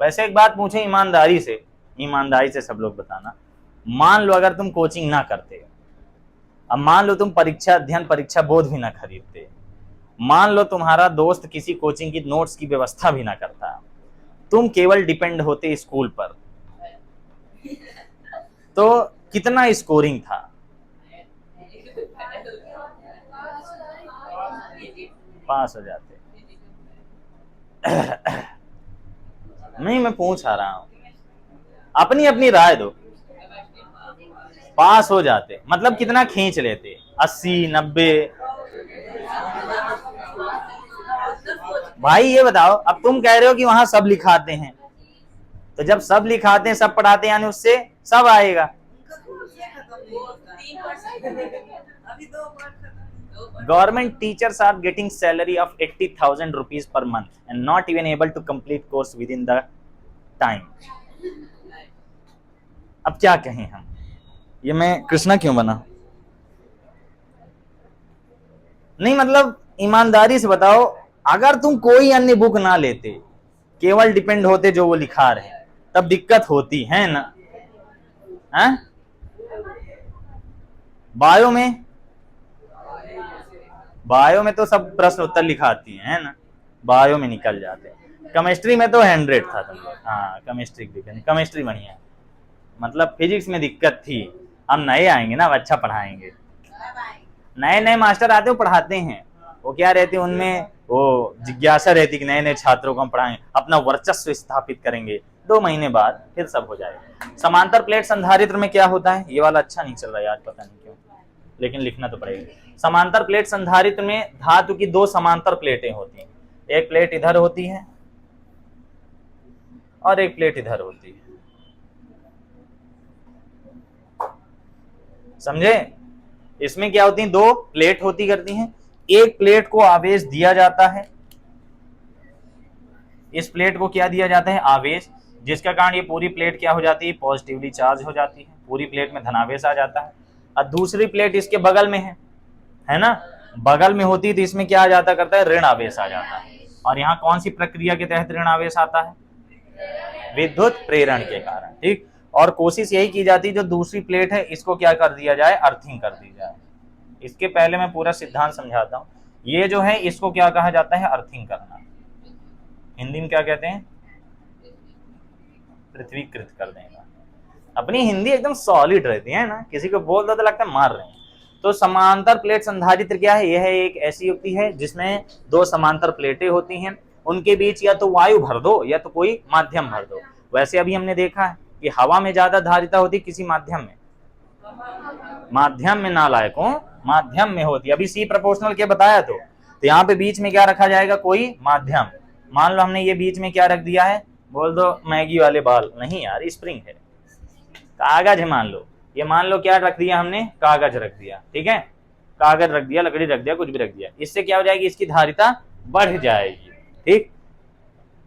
वैसे एक बात पूछे ईमानदारी से सब लोग बताना, मान लो अगर तुम कोचिंग ना करते, अब मान लो तुम परीक्षा बोध भी ना खरीदते, मान लो तुम्हारा दोस्त किसी कोचिंग की नोट्स की व्यवस्था भी ना करता, तुम केवल डिपेंड होते स्कूल पर, तो कितना स्कोरिंग था? पास हो जाते। नहीं, मैं पूछ आ रहा हूं, अपनी अपनी राय दो। पास हो जाते मतलब कितना खींच लेते? 80-90? भाई ये बताओ, अब तुम कह रहे हो कि वहां सब लिखाते हैं, तो जब सब लिखाते हैं, सब पढ़ाते हैं, यानी उससे सब आएगा। Government teachers are getting salary of 80,000 rupees per month and not even able to complete course within the time. अब क्या कहें हम? ये मैं कृष्णा क्यों बना? नहीं मतलब ईमानदारी से बताओ, अगर तुम कोई अन्य बुक ना लेते, केवल डिपेंड होते जो वो लिखा रहे, तब दिक्कत होती है ना? हैं? बायो में तो सब प्रश्न उत्तर लिखाती है ना, बायो में निकल जाते। केमिस्ट्री में तो 100 था तुम लोग, हाँ केमिस्ट्री बढ़िया है, मतलब फिजिक्स में दिक्कत थी। हम नए आएंगे ना, अब अच्छा पढ़ाएंगे, नए मास्टर आते हो पढ़ाते हैं, वो क्या रहती है उनमें, वो जिज्ञासा रहती कि नए नए छात्रों को हम पढ़ाएं, अपना वर्चस्व स्थापित करेंगे, 2 महीने बाद फिर सब हो जाएगा। समांतर प्लेट संधारित्र में क्या होता है, ये वाला अच्छा नहीं चल रहा है आज, पता नहीं क्यों, लेकिन लिखना तो पड़ेगा। समांतर प्लेट संधारित्र में धातु की 2 समांतर प्लेटें होती हैं, एक प्लेट इधर होती है और एक प्लेट इधर होती है, समझे। इसमें क्या होती है, 2 प्लेट होती करती हैं, एक प्लेट को आवेश दिया जाता है, इस प्लेट को क्या दिया जाता है, आवेश, जिसका कारण ये पूरी प्लेट क्या हो जाती है, पॉजिटिवली चार्ज हो जाती है, पूरी प्लेट में धनावेश आ जाता है। और दूसरी प्लेट इसके बगल में है ना, बगल में होती है तो इसमें क्या आ जाता करता है, ऋण आवेश आ जाता है। और यहाँ कौन सी प्रक्रिया के तहत ऋण आवेश आता है, विद्युत प्रेरण के कारण, ठीक। और कोशिश यही की जाती है जो दूसरी प्लेट है इसको क्या कर दिया जाए, अर्थिंग कर दी जाए। इसके पहले मैं पूरा सिद्धांत समझाता हूँ। ये जो है इसको क्या कहा जाता है, अर्थिंग करना, हिंदी में क्या कहते हैं, पृथ्वीकृत कर देगा। अपनी हिंदी एकदम सॉलिड रहती है ना, किसी को बोल दो तो लगता है मार रहे हैं। तो समांतर प्लेट संधारित्र क्या है, यह है एक ऐसी युक्ति है जिसमें 2 समांतर प्लेटें होती हैं, उनके बीच या तो वायु भर दो या तो कोई माध्यम भर दो। वैसे अभी हमने देखा है कि हवा में ज्यादा धारिता होती, किसी माध्यम में, माध्यम में नालायकों, माध्यम में होती। अभी सी प्रोपोर्शनल के बताया तो यहाँ पे बीच में क्या रखा जाएगा, कोई माध्यम। मान लो हमने ये बीच में क्या रख दिया है, बोल दो मैगी वाले बाल, नहीं यार स्प्रिंग है, कागज है, मान लो ये, मान लो क्या रख दिया हमने, कागज रख दिया, ठीक है, कागज रख दिया, लकड़ी रख दिया, कुछ भी रख दिया, इससे क्या हो जाएगी, इसकी धारिता बढ़ जाएगी, ठीक।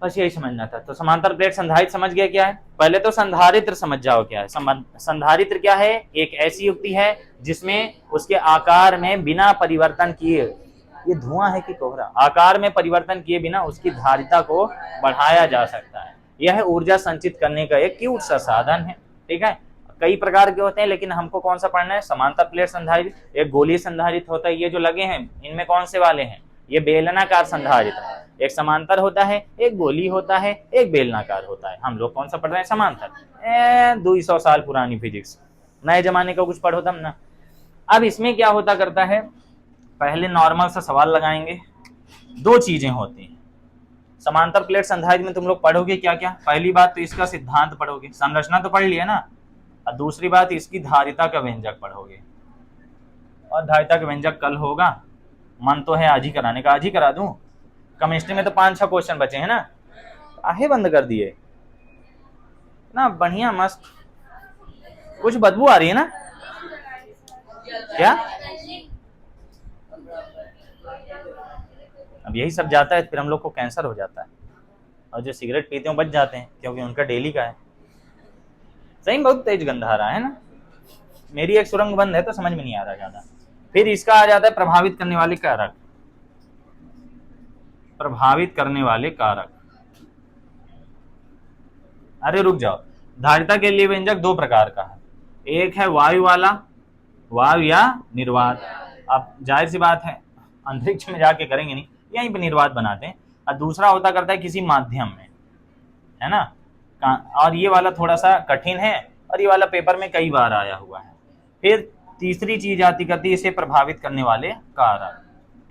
बस यही समझना था। तो समांतर प्लेट संधारित्र समझ गया क्या है, पहले तो संधारित्र समझ जाओ क्या है। संधारित्र क्या है, एक ऐसी युक्ति है जिसमें उसके आकार में बिना परिवर्तन किए, ये धुआं है कि कोहरा, आकार में परिवर्तन किए बिना उसकी धारिता को बढ़ाया जा सकता है। यह ऊर्जा संचित करने का एक क्यूट सा साधन है, ठीक है। कई प्रकार के होते हैं लेकिन हमको कौन सा पढ़ना है, समांतर प्लेट संधारित्र। एक गोलीय संधारित्र होता है, ये जो लगे हैं इनमें कौन से वाले हैं, ये बेलनाकार संधारित्र। एक समांतर होता है, एक गोली होता है, एक बेलनाकार होता है। हम लोग कौन सा पढ़ रहे हैं, समांतर। 200 साल पुरानी फिजिक्स, नए जमाने का कुछ पढ़ो तब ना। अब इसमें क्या होता करता है, पहले नॉर्मल सा सवाल लगाएंगे। 2 चीजें होती हैं समांतर प्लेट संधारित्र में, तुम लोग पढ़ोगे क्या क्या, पहली बात तो इसका सिद्धांत पढ़ोगे, संरचना तो पढ़ लिया ना, और दूसरी बात इसकी धारिता का व्यंजक पढ़ोगे। और धारिता का व्यंजक कल होगा, मन तो है आज ही कराने का, आज ही करा दूं। केमिस्ट्री में तो 5-6 क्वेश्चन बचे हैं ना, आहे बंद कर दिए ना, बढ़िया मस्त। कुछ बदबू आ रही है ना, क्या अब यही सब जाता है फिर हम लोग को कैंसर हो जाता है, और जो सिगरेट पीते हैं बच जाते हैं क्योंकि उनका डेली का है। सही में बहुत तेज गंध आ रहा है ना, मेरी एक सुरंग बंद है तो समझ में नहीं आ रहा ज्यादा। फिर इसका आ जाता है प्रभावित करने वाले कारक, प्रभावित करने वाले कारक। अरे रुक जाओ, धारिता के लिए व्यंजक 2 प्रकार का है, एक है वायु वाला, वायु या निर्वात। अब जाहिर सी बात है अंतरिक्ष में जाके करेंगे नहीं, यहीं पे निर्वात बनाते हैं। और दूसरा होता करता है किसी माध्यम में, है ना, और ये वाला थोड़ा सा कठिन है और ये वाला पेपर में कई बार आया हुआ है। फिर तीसरी चीज आती करती है इसे प्रभावित करने वाले कारक,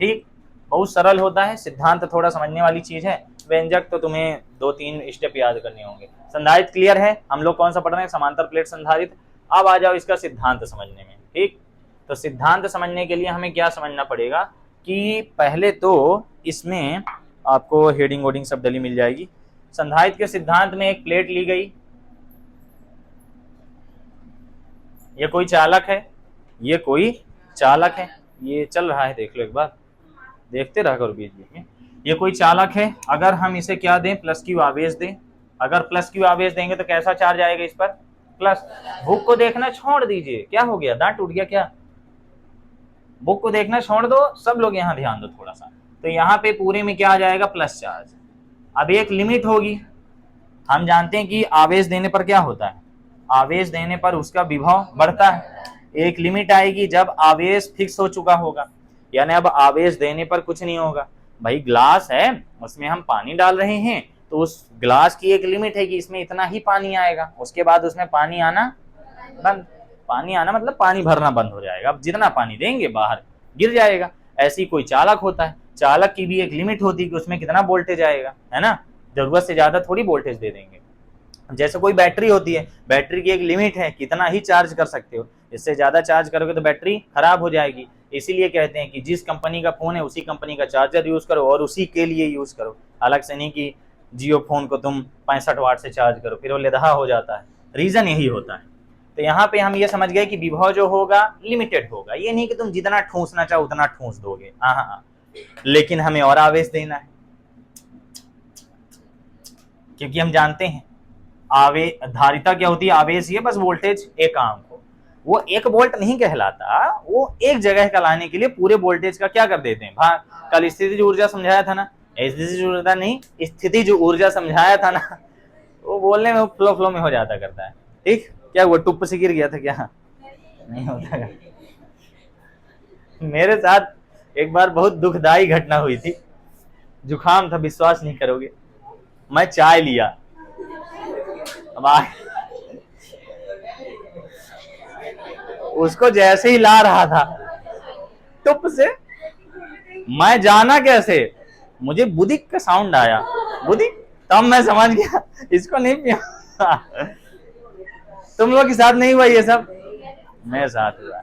ठीक। बहुत सरल होता है, सिद्धांत थोड़ा समझने वाली चीज है, व्यंजक तो तुम्हें 2-3 स्टेप याद करने होंगे। संधारित्र क्लियर है, हम लोग कौन सा पढ़ रहे हैं, समांतर प्लेट संधारित्र। अब आ जाओ इसका सिद्धांत समझने में, ठीक। तो सिद्धांत समझने के लिए हमें क्या समझना पड़ेगा कि पहले तो इसमें आपको हेडिंग वोडिंग सब डली मिल जाएगी। संधारित्र के सिद्धांत में एक प्लेट ली गई, ये कोई चालक है, ये कोई चालक है, ये चल रहा है देख लो एक बार, देखते रह करो बीच बीच में। ये कोई चालक है, अगर हम इसे क्या दें, प्लस क्यू आवेश दें, अगर प्लस क्यू आवेश देंगे तो कैसा चार्ज आएगा इस पर, प्लस। बुक को देखना छोड़ दीजिए, क्या हो गया, दांत टूट गया क्या, बुक को देखना छोड़ दो, सब लोग यहाँ ध्यान दो थोड़ा सा। तो यहाँ पे पूरे में क्या आ जाएगा, प्लस चार्ज। अब एक लिमिट होगी, हम जानते हैं कि आवेश देने पर क्या होता है, आवेश देने पर उसका विभव बढ़ता है। एक लिमिट आएगी जब आवेश फिक्स हो चुका होगा, यानी अब आवेश देने पर कुछ नहीं होगा। भाई ग्लास है, उसमें हम पानी डाल रहे हैं, तो उस ग्लास की एक लिमिट है कि इसमें इतना ही पानी आएगा, उसके बाद उसमें पानी आना बंद। पानी आना मतलब पानी भरना बंद हो जाएगा, अब जितना पानी देंगे बाहर गिर जाएगा। ऐसी कोई चालक होता है, चालक की भी एक लिमिट होती है कि उसमें कितना वोल्टेज आएगा, है ना, जरूरत से ज्यादा थोड़ी वोल्टेज दे देंगे। जैसे कोई बैटरी होती है, बैटरी की एक लिमिट है, कितना ही चार्ज कर सकते हो, इससे ज्यादा चार्ज करोगे तो बैटरी खराब हो जाएगी। इसीलिए कहते हैं कि जिस कंपनी का फोन है उसी कंपनी का चार्जर यूज करो और उसी के लिए यूज करो, अलग से नहीं कि जियो फोन को तुम 65 वाट से चार्ज करो, फिर वो लेदहा हो जाता है। रीजन यही होता है। तो यहाँ पे हम ये समझ गए कि विभव जो होगा लिमिटेड होगा, ये नहीं कि तुम जितना ठूंसना चाहो उतना ठूंस दोगे, हाँ, लेकिन हमें और आवेश देना है, क्योंकि हम जानते हैं धारिता क्या होती है, आवेश ये बस वोल्टेज एक आंक हो, वो 1 वोल्ट नहीं कहलाता, वो एक जगह का लाने के लिए पूरे वोल्टेज का क्या कर देते हैं भाग। कल स्थितिज ऊर्जा समझाया था ना, स्थितिज ऊर्जा नहीं, स्थितिज ऊर्जा समझाया था ना, वो बोलने में फ्लो में हो जाता करता है। ठीक, क्या वो टुप्प से गिर गया था क्या? नहीं होता। मेरे साथ एक बार बहुत दुखदाई घटना हुई थी, जुकाम था, विश्वास नहीं करोगे, मैं चाय लिया, अब उसको जैसे ही ला रहा था टुप से, मैं जाना कैसे, मुझे बुदिक का साउंड आया, बुदिक, तब मैं समझ गया इसको नहीं पिया। तुम लोग के साथ नहीं हुआ ये सब? मेरे साथ हुआ।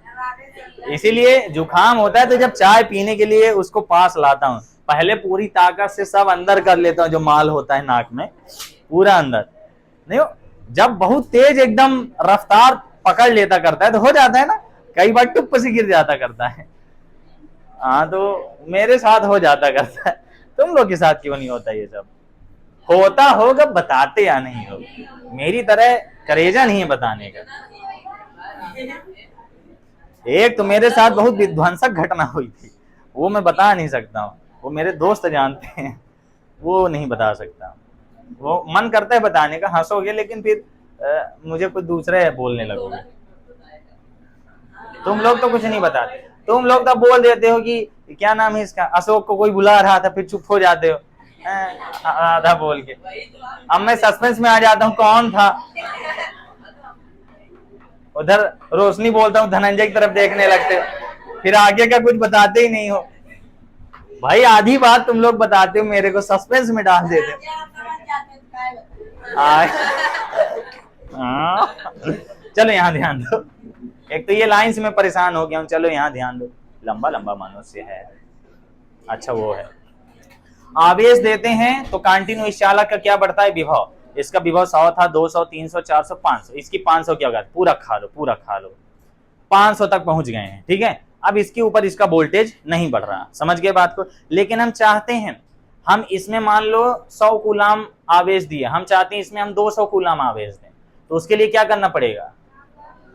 इसीलिए जुकाम होता है तो जब चाय पीने के लिए उसको पास लाता हूँ, पहले पूरी ताकत से सब अंदर कर लेता हूँ, जो माल होता है नाक में पूरा अंदर नहीं हो, जब बहुत तेज एकदम रफ्तार पकड़ लेता करता है तो हो जाता है ना, कई बार टुप से गिर जाता करता है। हाँ, तो मेरे साथ हो जाता करता है, तुम लोग के साथ क्यों नहीं होता ये सब? होता होगा, बताते या नहीं हो, मेरी तरह करेजा नहीं है बताने का। एक तो मेरे साथ बहुत विध्वंसक घटना हुई थी, वो मैं बता नहीं सकता हूँ, वो मेरे दोस्त जानते हैं, वो नहीं बता सकता। वो मन करता है बताने का, हंसोगे लेकिन फिर मुझे कुछ दूसरा है बोलने लगोगे। तुम लोग तो कुछ नहीं बताते, तुम लोग तो बोल देते हो कि क्या नाम है इसका, अशोक को कोई बुला रहा था, फिर चुप हो जाते हो आधा बोल के। अब मैं सस्पेंस में आ जाता हूँ, कौन था उधर, रोशनी बोलता हूँ, धनंजय की तरफ देखने लगते हो, फिर आगे का कुछ बताते ही नहीं हो भाई। आधी बात तुम लोग बताते हो, मेरे को सस्पेंस में डाल देते हो। चलो यहाँ ध्यान दो, एक तो ये लाइन से मैं परेशान हो गया हूँ, चलो यहाँ ध्यान दो। लंबा लंबा मनुष्य है, अच्छा वो है। आवेश देते हैं तो कंटिन्यूअस चालक का क्या बढ़ता है, विभव। इसका विभव 100 था, 200, 300, 400, 500, इसकी 500 क्या होगा, पूरा खा लो, पूरा खा लो, 500 तक पहुंच गए हैं। ठीक है, अब इसके ऊपर इसका वोल्टेज नहीं बढ़ रहा, समझ गए बात को। लेकिन हम चाहते हैं, हम इसमें मान लो 100 कूलाम आवेश दिया, हम चाहते हैं इसमें हम 200 कूलाम आवेश दें, तो उसके लिए क्या करना पड़ेगा,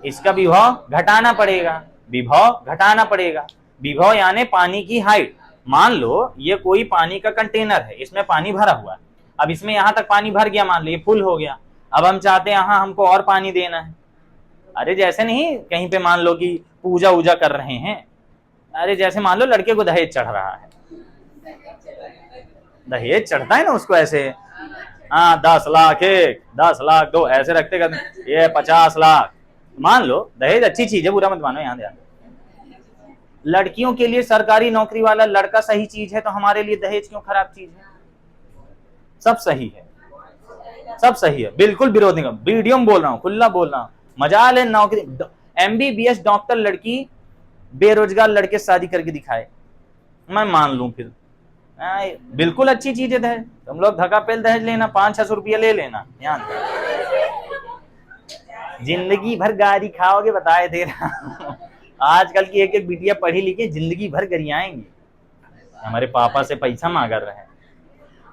इसका विभव घटाना पड़ेगा, विभव घटाना पड़ेगा। विभव यानी पानी की हाइट। मान लो ये कोई पानी का कंटेनर है, इसमें पानी भरा हुआ है, अब इसमें यहां तक पानी भर गया, मान लो ये फुल हो गया, अब हम चाहते हैं यहां हमको और पानी देना है। अरे जैसे नहीं कहीं पे मान लो कि पूजा वूजा कर रहे हैं, अरे जैसे मान लो लड़के को दहेज चढ़ रहा है, दहेज चढ़ता है ना उसको ऐसे, हाँ 10 लाख 1, 10 लाख 2 ऐसे रखते करते, ये 50 लाख, मान लो दहेज अच्छी चीज है, बुरा मत मानो, यहाँ ध्यान। लड़कियों के लिए सरकारी नौकरी वाला लड़का सही चीज है, तो हमारे लिए दहेज क्यों खराब चीज है? सब सही है, सब सही है, बिल्कुल विरोध नहीं, वीडियो में बोल रहा हूँ, खुला बोल रहा हूँ। मजाल है नौकरी, MBBS डॉक्टर लड़की बेरोजगार लड़के शादी करके दिखाए, मैं मान लूं फिर, बिल्कुल अच्छी चीज है दहेज। तुम लोग धक्का पेल दहेज लेना, 500-600 रुपया ले लेना, ध्यान जिंदगी भर गाड़ी खाओगे, बताए दे रहा हूं। आजकल की एक एक बिटिया पढ़ी लिखी जिंदगी भर गरियाएंगी, हमारे पापा से पैसा मांग रहे हैं,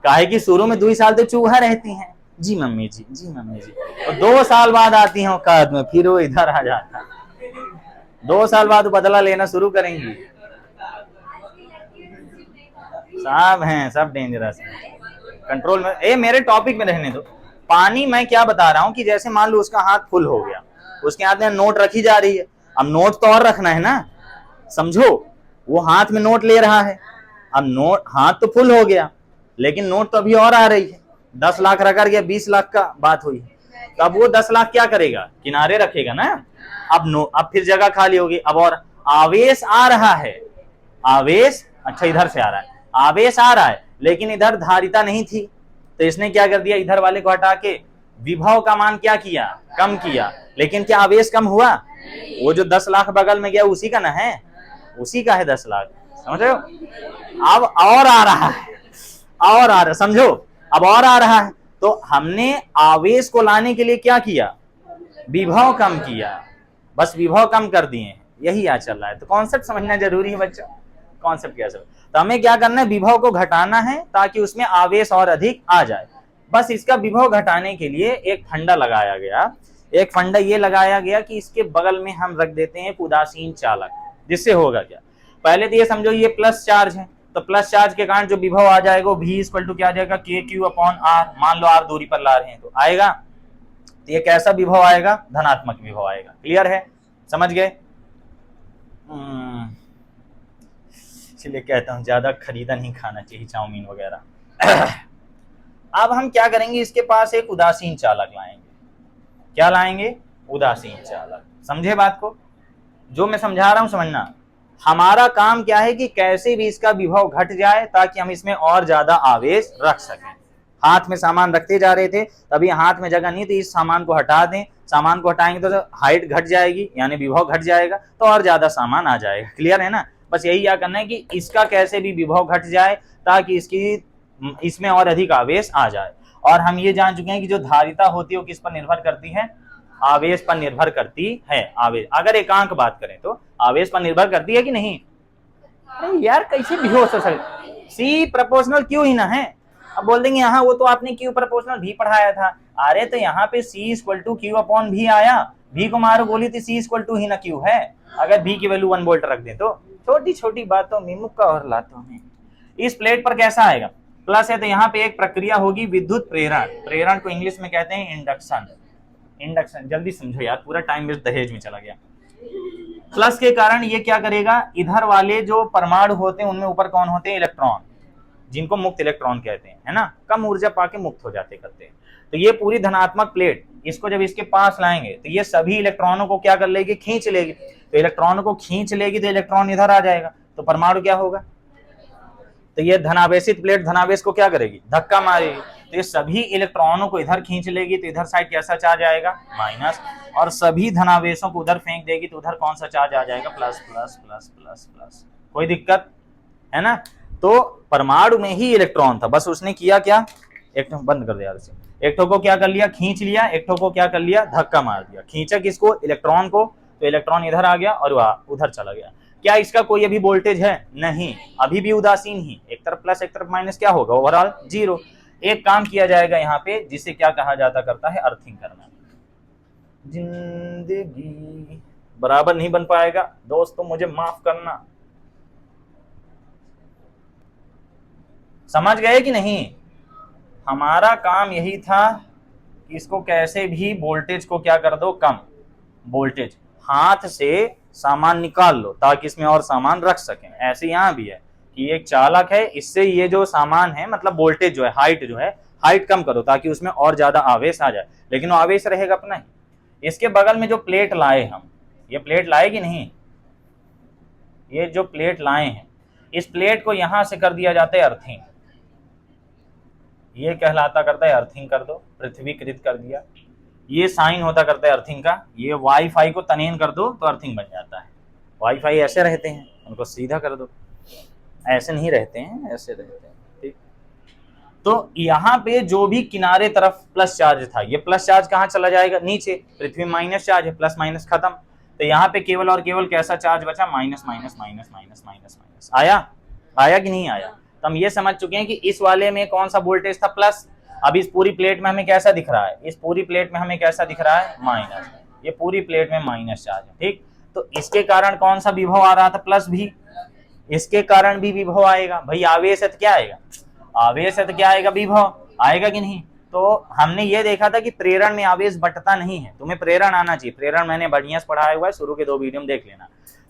काहे कि शुरू में 2 साल तो चूहा रहती हैं, जी मम्मी जी, जी मम्मी जी, और 2 साल बाद आती हैं औकात में, फिर वो इधर आ जाता, 2 साल बाद बदला लेना शुरू करेंगी। सब हैं, सब डेंजरस है, कंट्रोल में। ए मेरे टॉपिक में रहने दो। पानी मैं क्या बता रहा हूँ कि जैसे मान लो उसका हाथ फुल हो गया, उसके हाथ में नोट रखी जा रही है, अब नोट तो और रखना है ना, समझो, वो हाथ में नोट ले रहा है, अब नोट हाथ तो फुल हो गया, लेकिन नोट तो अभी और आ रही है, 10 लाख रखा गया, 20 लाख का बात हुई, तो अब वो 10 लाख क्या करेगा, किनारे रखेगा ना, अब फिर जगह खाली होगी, अब और आवेश आ रहा है, आवेश, अच्छा इधर से आ रहा है, आवेश आ रहा है लेकिन इधर धारिता नहीं थी, तो इसने क्या कर दिया, इधर वाले को हटा के विभव का मान क्या किया, कम किया। लेकिन क्या आवेश कम हुआ? वो जो 10 लाख बगल में गया उसी का ना है, उसी का है 10 लाख, समझ रहे हो? अब और आ रहा है, और आ रहा, समझो, अब और आ रहा है। तो हमने आवेश को लाने के लिए क्या किया, विभव कम किया, बस विभव कम कर दिए, यही यहाँ चल रहा है। तो कॉन्सेप्ट समझना जरूरी है बच्चों, कॉन्सेप्ट क्या समझ। तो हमें क्या करना है, विभव को घटाना है ताकि उसमें आवेश और अधिक आ जाए। बस इसका विभव घटाने के लिए एक फंडा लगाया गया, एक फंडा ये लगाया गया कि इसके बगल में हम रख देते हैं एक उदासीन चालक, जिससे होगा क्या, पहले तो ये समझो ये प्लस चार्ज है, तो प्लस चार्ज के कारण जो विभव आ जाएगा वो v इक्वल टू क्या आ जाएगा, के क्यू अपॉन आर, मान लो आर दूरी पर ला रहे हैं तो आएगा, तो ये कैसा विभव आएगा, धनात्मक विभव आएगा। क्लियर है, समझ गए? इसलिए कहता हूं ज्यादा खरीदा नहीं खाना चाहिए चाउमीन वगैरह। अब हम क्या करेंगे, इसके पास एक उदासीन चालक लाएंगे। क्या लाएंगे, उदासीन चालक। समझे बात को, जो मैं समझा रहा हूं समझना। हमारा काम क्या है कि कैसे भी इसका विभव घट जाए ताकि हम इसमें और ज्यादा आवेश रख सकें। हाथ में सामान रखते जा रहे थे, तभी हाथ में जगह नहीं थी, इस सामान को हटा दें, सामान को हटाएंगे तो हाइट घट जाएगी यानी विभव घट जाएगा, तो और ज्यादा सामान आ जाएगा। क्लियर है ना? बस यही क्या करना है कि इसका कैसे भी विभव घट जाए ताकि इसमें और अधिक आवेश आ जाए। और हम ये जान चुके हैं कि जो धारिता होती है वो किस पर निर्भर करती है, आवेश पर निर्भर करती है। आवेश, अगर एकांक बात करें तो आवेश पर निर्भर करती है कि नहीं? अरे यार कैसे भी हो सकता, सी प्रोपोर्शनल क्यू ही ना है। अब बोल देंगे यहाँ वो तो आपने क्यू प्रोपोर्शनल भी पढ़ाया था, अरे तो यहाँ पे सी इक्वल टू क्यू अपॉन भी आया, भी को मारो गोली थी, सी इक्वल टू ही ना क्यू है। अगर भी की वैल्यू 1 वोल्ट रख दे तो छोटी छोटी बातों में मुक्का और लातों में। इस प्लेट पर कैसा आएगा, प्लस है, तो यहाँ पे एक प्रक्रिया होगी विद्युत प्रेरण, प्रेरण को इंग्लिश में कहते हैं इंडक्शन। इंडक्शन, जल्दी समझो यार, पूरा टाइम वेस्ट दहेज में चला गया। प्लस के कारण ये क्या करेगा, इधर वाले जो परमाणु होते हैं उनमें ऊपर कौन होते हैं, इलेक्ट्रॉन, जिनको मुक्त इलेक्ट्रॉन कहते हैं, है ना, कम ऊर्जा पाके मुक्त हो जाते करते हैं। तो ये पूरी धनात्मक प्लेट, इसको जब इसके पास लाएंगे तो ये सभी इलेक्ट्रॉनों को क्या कर लेगी, खींच लेगी। तो इलेक्ट्रॉनों को खींच लेगी तो इलेक्ट्रॉन इधर आ जाएगा, तो परमाणु क्या होगा, तो ये धनावेशित प्लेट धनावेश को क्या करेगी, धक्का मारेगी। तो ये सभी इलेक्ट्रॉनों को इधर खींच लेगी तो इधर साइड कैसा चार्ज आएगा, माइनस, और सभी धनावेशों को उधर फेंक देगी तो उधर कौन सा चार्ज आ जाएगा, plus plus plus plus plus. कोई दिक्कत है ना? तो परमाणु में ही इलेक्ट्रॉन था, बस उसने किया क्या, एक बंद कर दिया, एक ठो को क्या कर लिया, खींच लिया, एक ठो को क्या कर लिया, धक्का मार दिया। खींचा किसको, इलेक्ट्रॉन को, तो इलेक्ट्रॉन इधर आ गया और वह उधर चला गया। क्या इसका कोई अभी वोल्टेज है, नहीं, अभी भी उदासीन ही, एक तरफ प्लस एक तरफ माइनस, क्या होगा, ओवरऑल जीरो। एक काम किया जाएगा यहाँ पे जिसे क्या कहा जाता करता है, अर्थिंग करना। जिंदगी बराबर नहीं बन पाएगा दोस्तों, मुझे माफ करना। समझ गए कि नहीं? हमारा काम यही था कि इसको कैसे भी वोल्टेज को क्या कर दो, कम वोल्टेज, हाथ से सामान निकाल लो ताकि इसमें और सामान रख सकें। ऐसे यहाँ भी है कि एक चालक है, इससे ये जो सामान है मतलब वोल्टेज जो है, हाइट जो है, हाइट कम करो ताकि उसमें और ज्यादा आवेश आ जाए, लेकिन वो आवेश रहेगा अपना ही। इसके बगल में जो प्लेट लाए हम, ये प्लेट लाए कि नहीं, ये जो प्लेट लाए हैं, इस प्लेट को यहां से कर दिया जाता है अर्थिंग, ये कहलाता करता है अर्थिंग कर दो, पृथ्वीकृत कर दिया। ये साइन होता करता है अर्थिंग का, ये वाईफाई को तनेन कर दो तो अर्थिंग बन जाता है। वाईफाई ऐसे रहते हैं, उनको सीधा कर दो, ऐसे नहीं रहते हैं, ऐसे रहते हैं, ठीक। तो यहाँ पे जो भी किनारे तरफ प्लस चार्ज था, ये प्लस चार्ज कहाँ चला जाएगा, नीचे। पृथ्वी माइनस चार्ज है, प्लस माइनस खत्म, तो यहाँ पे केवल और केवल कैसा चार्ज बचा, minus minus minus minus minus minus. आया कि नहीं आया? तो हम ये समझ चुके हैं कि इस वाले में कौन सा वोल्टेज था, प्लस। अब इस पूरी प्लेट में हमें कैसा दिख रहा है, इस पूरी प्लेट में हमें कैसा दिख रहा है, माइनस। ये पूरी प्लेट में माइनस चार्ज है, ठीक। तो इसके कारण कौन सा विभव आ रहा था, प्लस भी, इसके कारण भी विभव आएगा। भाई आवेश है तो क्या आएगा, आवेश है तो क्या आएगा, विभव आएगा कि नहीं। तो हमने ये देखा था कि प्रेरण में आवेश बंटता नहीं है, तुम्हें प्रेरण आना चाहिए। प्रेरण मैंने बढ़िया से पढ़ाया हुआ है, शुरू के 2 वीडियो में देख लेना।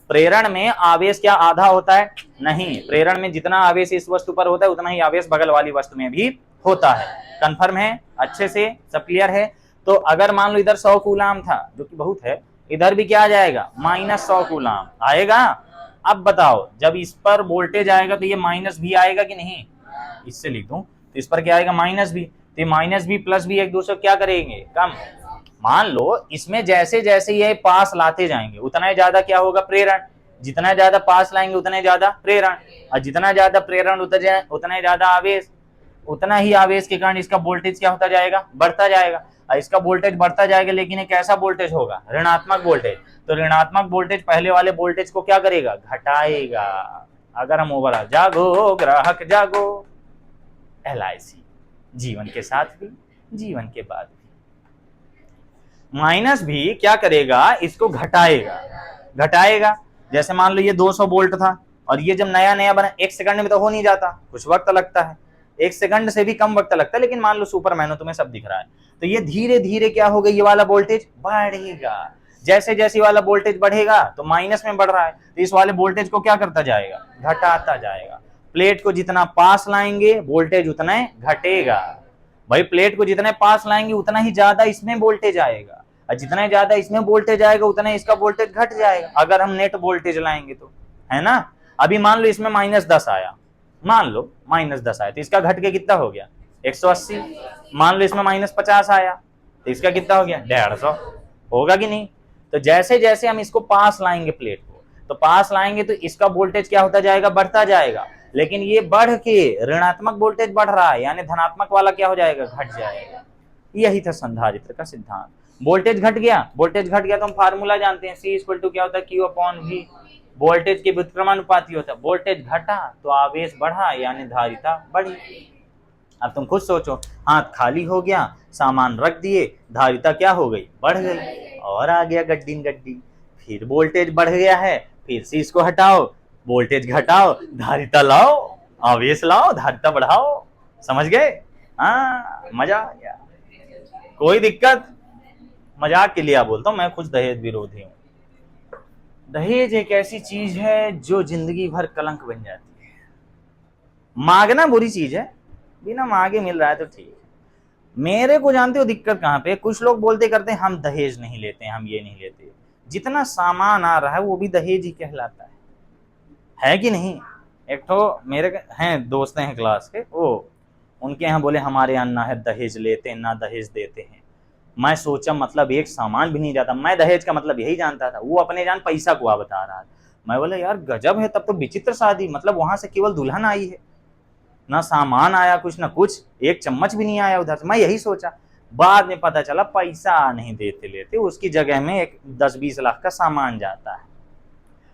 प्रेरण में आवेश क्या आधा होता है, नहीं। प्रेरण में जितना आवेश इस वस्तु पर होता है उतना ही आवेश बगल वाली वस्तु में भी होता है। कंफर्म है, अच्छे से सब क्लियर है। तो अगर मान लो इधर 100 कूलाम था, जो कि बहुत है, इधर भी क्या आ जाएगा, -100 कूलाम आएगा। अब बताओ जब इस पर वोल्टेज आएगा तो ये माइनस भी आएगा कि नहीं, इससे लिख दूं तो इस पर क्या आएगा माइनस भी, तो माइनस भी प्लस भी एक दूसरे को क्या करेंगे कम। मान लो इसमें जैसे जैसे ये पास लाते जाएंगे उतना ही ज्यादा क्या होगा प्रेरण, जितना ज्यादा पास लाएंगे उतना ही ज्यादा प्रेरण, और जितना ज्यादा प्रेरण उतना ही ज्यादा आवेश, उतना ही आवेश के कारण इसका वोल्टेज क्या होता जाएगा बढ़ता जाएगा, और इसका वोल्टेज बढ़ता जाएगा लेकिन एक ऐसा वोल्टेज होगा ऋणात्मक वोल्टेज, तो ऋणात्मक वोल्टेज पहले वाले वोल्टेज को क्या करेगा घटाएगा। अगर हम ओवरऑल जागो ग्राहक जागो, LIC जीवन के साथ भी जीवन के बाद भी। माइनस भी क्या करेगा इसको घटाएगा, घटाएगा। जैसे मान लो ये 200 वोल्ट था और ये जब नया नया बना 1 सेकंड में तो हो नहीं जाता, कुछ वक्त लगता है, 1 सेकंड से भी कम वक्त लगता है, लेकिन मान लो सुपरमैन हो तुम्हें सब दिख रहा है, तो ये धीरे धीरे क्या होगा ये वाला वोल्टेज बढ़ेगा। जैसे जैसे वाला वोल्टेज बढ़ेगा तो माइनस में बढ़ रहा है तो इस वाले वोल्टेज को क्या करता जाएगा घटाता जाएगा। प्लेट को जितना पास लाएंगे वोल्टेज उतना घटेगा, भाई प्लेट को जितने पास लाएंगे उतना ही ज्यादा इसमें वोल्टेज आएगा, और जितना ज्यादा इसमें वोल्टेज आएगा उतना इसका वोल्टेज घट जाएगा अगर हम नेट वोल्टेज लाएंगे तो, है ना। अभी मान लो इसमें -10 आया, मान लो -10 आया तो इसका घट के कितना हो गया 180। मान लो इसमें -50 आया तो इसका कितना हो गया 150, होगा कि नहीं। तो जैसे जैसे हम इसको पास लाएंगे प्लेट को, तो पास लाएंगे तो इसका वोल्टेज क्या होता जाएगा बढ़ता जाएगा, लेकिन ये बढ़ के ऋणात्मक वोल्टेज बढ़ रहा है यानी धनात्मक वाला क्या हो जाएगा घट जाएगा। यही था संधारित्र का सिद्धांत। वोल्टेज घट गया, वोल्टेज घट गया तो हम फार्मूला जानते हैं C क्या होता है Q/V, वोल्टेज के व्युत्क्रमानुपाती होता है। वोल्टेज घटा तो आवेश बढ़ा यानी धारिता बढ़ी। अब तुम खुद सोचो, हाथ खाली हो गया सामान रख दिए, धारिता क्या हो गई बढ़ गई, और आ गया गड्डी गड्डी। फिर वोल्टेज बढ़ गया है, फिर से इसको हटाओ, वोल्टेज घटाओ, धारिता लाओ, आवेश लाओ, धारिता बढ़ाओ। समझ गए? हाँ मजा आ गया, कोई दिक्कत? मजाक के लिए आप बोलता हूँ, मैं खुद दहेज विरोधी हूँ। दहेज एक ऐसी चीज है जो जिंदगी भर कलंक बन जाती है। मांगना बुरी चीज है, बिना मांगे मिल रहा है तो ठीक है। मेरे को जानते हो दिक्कत कहाँ पे? कुछ लोग बोलते करते हैं हम दहेज नहीं लेते, हम ये नहीं लेते। जितना सामान आ रहा है वो भी दहेज ही कहलाता है कि नहीं? एक तो मेरे हैं दोस्त हैं क्लास के, वो उनके यहाँ बोले हमारे यहाँ ना है दहेज लेते ना दहेज देते हैं। मैं सोचा मतलब एक सामान भी नहीं जाता, मैं दहेज का मतलब यही जानता था, वो अपने जान पैसा को बता रहा था। मैं बोला यार गजब है, तब तो विचित्र शादी, मतलब वहां से केवल दुल्हन आई है, ना सामान आया कुछ ना कुछ, एक चम्मच भी नहीं आया उधर से। मैं यही सोचा, बाद में पता चला पैसा नहीं देते लेते, उसकी जगह में एक 10-20 लाख का सामान जाता है।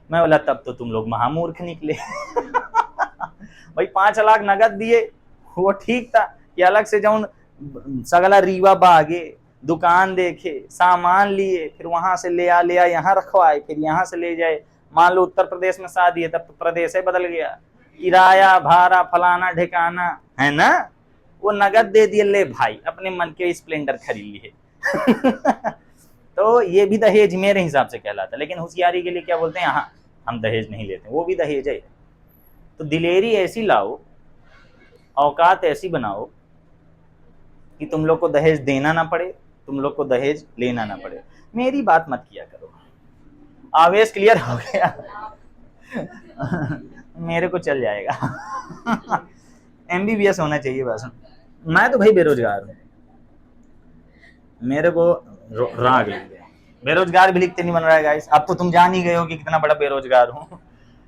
मैं बोला तब तो तुम लोग महामूर्ख निकले। भाई 5 लाख नगद दिए वो ठीक था, कि अलग से जाऊं सगला रीवा बागे दुकान देखे सामान लिए, फिर वहां से ले आ यहाँ रखवाए, फिर यहाँ से ले जाए। मान लो उत्तर प्रदेश में शादी है, तब तो प्रदेश ही बदल गया, किराया भाड़ा फलाना ठिकाना, है ना। वो नगद दे दिए, ले भाई अपने मन के स्प्लेंडर खरीद लिए। तो ये भी दहेज मेरे हिसाब से कहलाता है, लेकिन होशियारी के लिए क्या बोलते हैं, हाँ हम दहेज नहीं लेते, वो भी दहेज है। तो दिलेरी ऐसी लाओ, औकात ऐसी बनाओ कि तुम लोग को दहेज देना ना पड़े, तुम लोग को दहेज लेना ना पड़े। मेरी बात मत किया करो। आवेश क्लियर हो गया? मेरे को चल जाएगा। MBBS होना चाहिए बस। मैं तो भाई बेरोजगार हूँ, मेरे को राग लग गया। बेरोजगार भी लिखते नहीं बन रहा है गाइस। अब तो तुम जान ही गए हो कि कितना बड़ा बेरोजगार हूँ।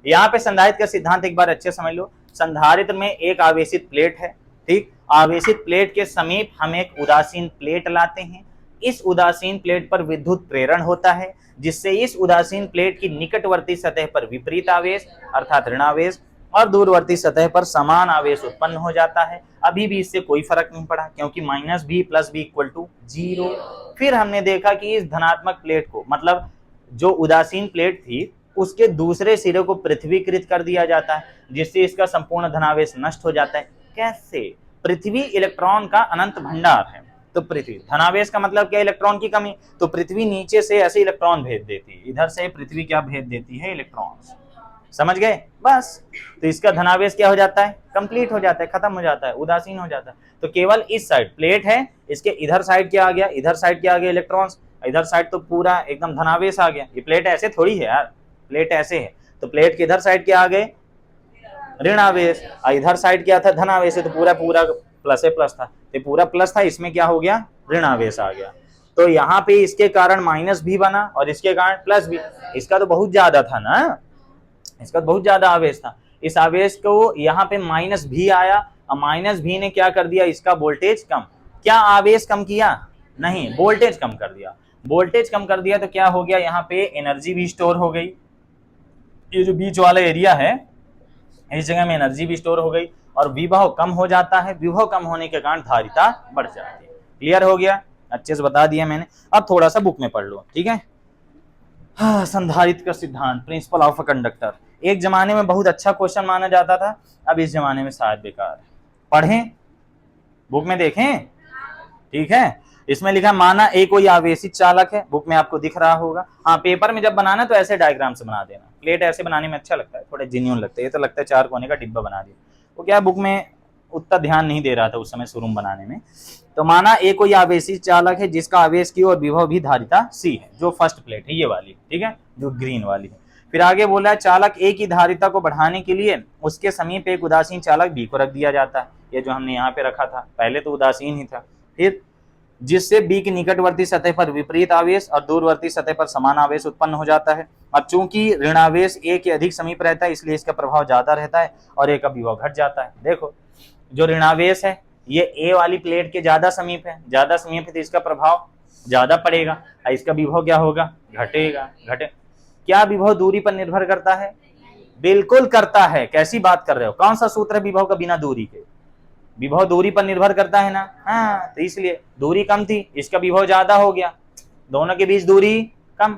यहाँ पे संधारित्र का सिद्धांत एक बार अच्छे समझ लो। संधारित्र में एक आवेशित प्लेट है, ठीक। आवेशित प्लेट के समीप हम एक उदासीन प्लेट लाते हैं। इस उदासीन प्लेट पर विद्युत प्रेरण होता है, जिससे इस उदासीन प्लेट की निकटवर्ती सतह पर विपरीत आवेश अर्थात ऋणावेश और दूरवर्ती सतह पर समान आवेश उत्पन्न हो जाता है। अभी भी इससे कोई फर्क नहीं पड़ा, क्योंकि -B + B = 0। फिर हमने देखा कि इस धनात्मक प्लेट को, मतलब जो उदासीन प्लेट थी, उसके दूसरे सिरे को पृथ्वीकृत कर दिया जाता है, जिससे इसका संपूर्ण धनावेश नष्ट हो जाता है। कैसे? पृथ्वी इलेक्ट्रॉन का अनंत भंडार है, तो पृथ्वी धनावेश का मतलब क्या? इलेक्ट्रॉन की कमी। तो पृथ्वी नीचे से ऐसे इलेक्ट्रॉन भेज देती है, इधर से पृथ्वी क्या भेज देती है? इलेक्ट्रॉन। समझ गए? बस। तो इसका धनावेश क्या हो जाता है? कंप्लीट हो जाता है, खत्म हो जाता है, उदासीन हो जाता है। तो केवल इस साइड प्लेट है, इसके इधर साइड क्या आ गया? इधर साइड क्या आ गया? इलेक्ट्रॉन्स। इधर साइड तो पूरा एकदम धनावेश आ गया। ये प्लेट ऐसे थोड़ी है यार, प्लेट ऐसे है, तो प्लेट के इधर साइड क्या आ गए, ऋण आवेश, और इधर साइड क्या था, धन आवेश है, तो पूरा पूरा प्लस है प्लस था, तो पूरा प्लस था, इसमें क्या हो गया, ऋण आवेश आ गया। तो यहाँ पे इसके कारण माइनस भी बना और इसके कारण प्लस भी। इसका तो बहुत ज्यादा था ना, इसका तो बहुत ज्यादा आवेश था, इस आवेश को यहाँ पे माइनस भी आया और माइनस भी ने क्या कर दिया, इसका वोल्टेज कम। क्या आवेश कम किया, नहीं, वोल्टेज कम कर दिया। वोल्टेज कम कर दिया तो क्या हो गया, यहाँ पे एनर्जी भी स्टोर हो गई, ये जो बीच वाला एरिया है इस जगह में एनर्जी भी स्टोर हो गई और विभव कम हो जाता है। विभव कम होने के कारण धारिता बढ़ जाती है। क्लियर हो गया, अच्छे से बता दिया मैंने। अब थोड़ा सा बुक में पढ़ लो, ठीक है। हाँ, संधारित्र का सिद्धांत, प्रिंसिपल ऑफ अ कंडक्टर, एक जमाने में बहुत अच्छा क्वेश्चन माना जाता था, अब इस जमाने में शायद बेकार है। पढ़ें, बुक में देखें, ठीक है। इसमें लिखा माना एक कोई आवेशित चालक है, बुक में आपको दिख रहा होगा। हाँ, पेपर में जब बनाना तो ऐसे डायग्राम से बना देना, प्लेट ऐसे बनाने में अच्छा लगता है, थोड़ा जेन्युइन लगता है। ये तो लगता है 4 कोने का डिब्बा बना दिया, वो क्या बुक में उतना ध्यान नहीं दे रहा था उस समय शुरू में बनाने में। तो माना एक कोई आवेशित चालक है जिसका आवेश की और विभव भी धारिता सी है, जो फर्स्ट प्लेट है ये वाली, ठीक है, जो ग्रीन वाली है। फिर आगे बोला है चालक ए की धारिता को बढ़ाने के लिए उसके समीप एक उदासीन चालक बी को रख दिया जाता है, ये जो हमने यहाँ पे रखा था, पहले तो उदासीन ही था। फिर जिससे बी की निकटवर्ती सतह पर विपरीत आवेश और दूरवर्ती सतह पर समान आवेश उत्पन्न हो जाता है। अब चूंकि ऋणावेश ए के अधिक समीप रहता है इसलिए इसका प्रभाव ज्यादा रहता है और ए का विभव घट जाता है। देखो, जो ऋणावेश है ये ए वाली प्लेट के ज्यादा समीप है, ज्यादा समीप है तो इसका प्रभाव ज्यादा पड़ेगा और इसका विभव क्या होगा, घटेगा। क्या विभव दूरी पर निर्भर करता है, बिल्कुल करता है। कैसी बात कर रहे हो, कौन सा सूत्र है विभव का बिना दूरी के, विभव दूरी पर निर्भर करता है ना। हाँ, तो इसलिए दूरी कम थी, इसका विभव ज्यादा हो गया, दोनों के बीच दूरी कम।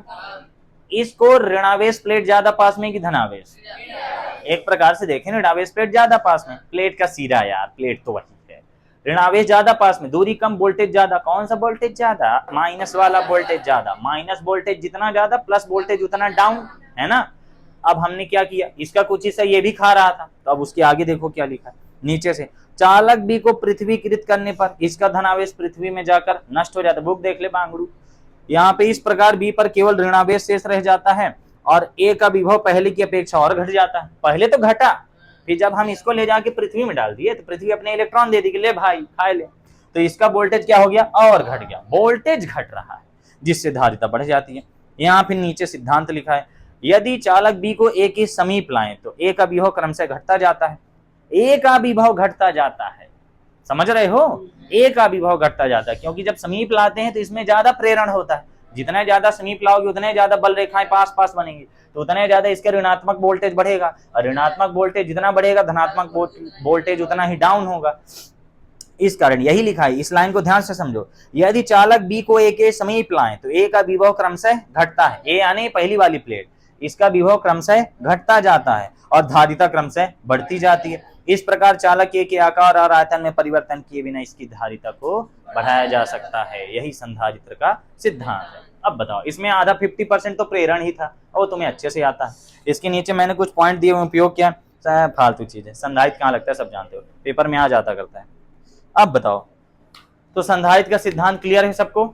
इसको ऋणावेश प्लेट ज्यादा पास में कि धनावेश, एक प्रकार से देखें ऋणावेश प्लेट ज्यादा पास में, प्लेट का सीधा यार, प्लेट तो वही है, ऋणावेश ज्यादा पास में, दूरी कम, वोल्टेज ज्यादा। कौन सा वोल्टेज ज्यादा, माइनस वाला वोल्टेज ज्यादा। माइनस वोल्टेज जितना ज्यादा प्लस वोल्टेज उतना डाउन, है ना। अब हमने क्या किया, इसका कुछ हिस्सा ये भी खा रहा था, तो अब उसके आगे देखो क्या लिखा है नीचे से, चालक बी को पृथ्वीकृत करने पर इसका धनावेश पृथ्वी में जाकर नष्ट हो जाता है। बुक देख ले बांगड़ू, यहाँ पे इस प्रकार बी पर केवल ऋणावेश शेष रह जाता है और ए का विभव पहले की अपेक्षा और घट जाता है। पहले तो घटा, फिर जब हम इसको ले जाके पृथ्वी में डाल दिए तो पृथ्वी अपने इलेक्ट्रॉन दे दी कि ले भाई खा ले, तो इसका वोल्टेज क्या हो गया, और घट गया, वोल्टेज घट रहा है जिससे धारिता बढ़ जाती है। यहाँ फिर नीचे सिद्धांत लिखा है, यदि चालक बी को ए के समीप लाएं तो ए का विभव क्रमशः घटता जाता है, ए का विभव घटता जाता है, समझ रहे हो, ए का विभव घटता जाता है, क्योंकि जब समीप लाते हैं तो इसमें ज्यादा प्रेरण होता है, जितने ज्यादा समीप लाओगे उतने ज्यादा बल रेखाएं पास पास बनेंगी, तो उतने ज्यादा इसके ऋणात्मक वोल्टेज बढ़ेगा और ऋणात्मक वोल्टेज जितना बढ़ेगा धनात्मक वोल्टेज उतना ही डाउन होगा। इस कारण यही लिखा है, इस लाइन को ध्यान से समझो, यदि चालक बी को ए के समीप लाएं तो ए का विभव क्रमशः घटता है, ए यानी पहली वाली प्लेट, इसका विभव क्रमशः घटता जाता है और धारिता क्रमशः बढ़ती जाती है। इस प्रकार चालक ए के आकार और आयतन में परिवर्तन किए बिना इसकी धारिता को बढ़ाया जा सकता है, यही संधारित्र का सिद्धांत है। अब बताओ, इसमें आधा 50% तो प्रेरण ही था और तुम्हें अच्छे से आता है। इसके नीचे मैंने कुछ पॉइंट दिए, उपयोग किया, फालतू चीजें, संधारित्र कहाँ लगता है सब जानते हो, पेपर में आ जाता करता है। अब बताओ, तो संधारित्र का सिद्धांत क्लियर है सबको।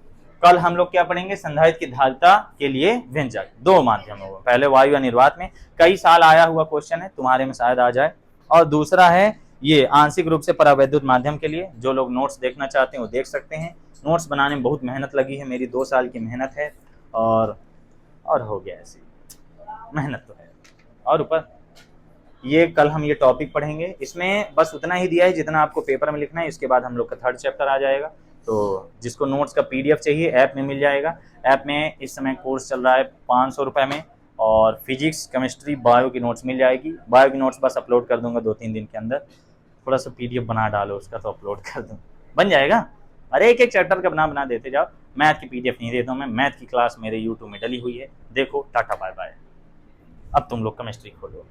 कल हम लोग क्या पढ़ेंगे, संधारित्र की धारिता के लिए व्यंजक, दो माध्यमों में, पहले वायु या निर्वात में कई साल आया हुआ क्वेश्चन है, तुम्हारे में शायद आ जाए, और दूसरा है ये आंशिक रूप से परावैद्युत माध्यम के लिए। जो लोग नोट्स देखना चाहते हैं वो देख सकते हैं, नोट्स बनाने में बहुत मेहनत लगी है, मेरी 2 साल की मेहनत है और हो गया ऐसी मेहनत तो है। और ऊपर ये कल हम ये टॉपिक पढ़ेंगे, इसमें बस उतना ही दिया है जितना आपको पेपर में लिखना है, इसके बाद हम लोग का 3rd चैप्टर आ जाएगा। तो जिसको नोट्स का PDF चाहिए ऐप में मिल जाएगा, ऐप में इस समय कोर्स चल रहा है 500 रुपये में, और फिजिक्स केमिस्ट्री बायो की नोट्स मिल जाएगी। बायो की नोट्स बस अपलोड कर दूंगा 2-3 दिन के अंदर, थोड़ा सा PDF बना डालो उसका तो अपलोड कर दूँ, बन जाएगा। अरे एक चैप्टर का बना देते जाओ, मैथ की PDF नहीं देता हूँ मैं, मैथ की क्लास मेरे YouTube में डली हुई है, देखो, टाटा बाय बाय। अब तुम लोग केमिस्ट्री खोलो।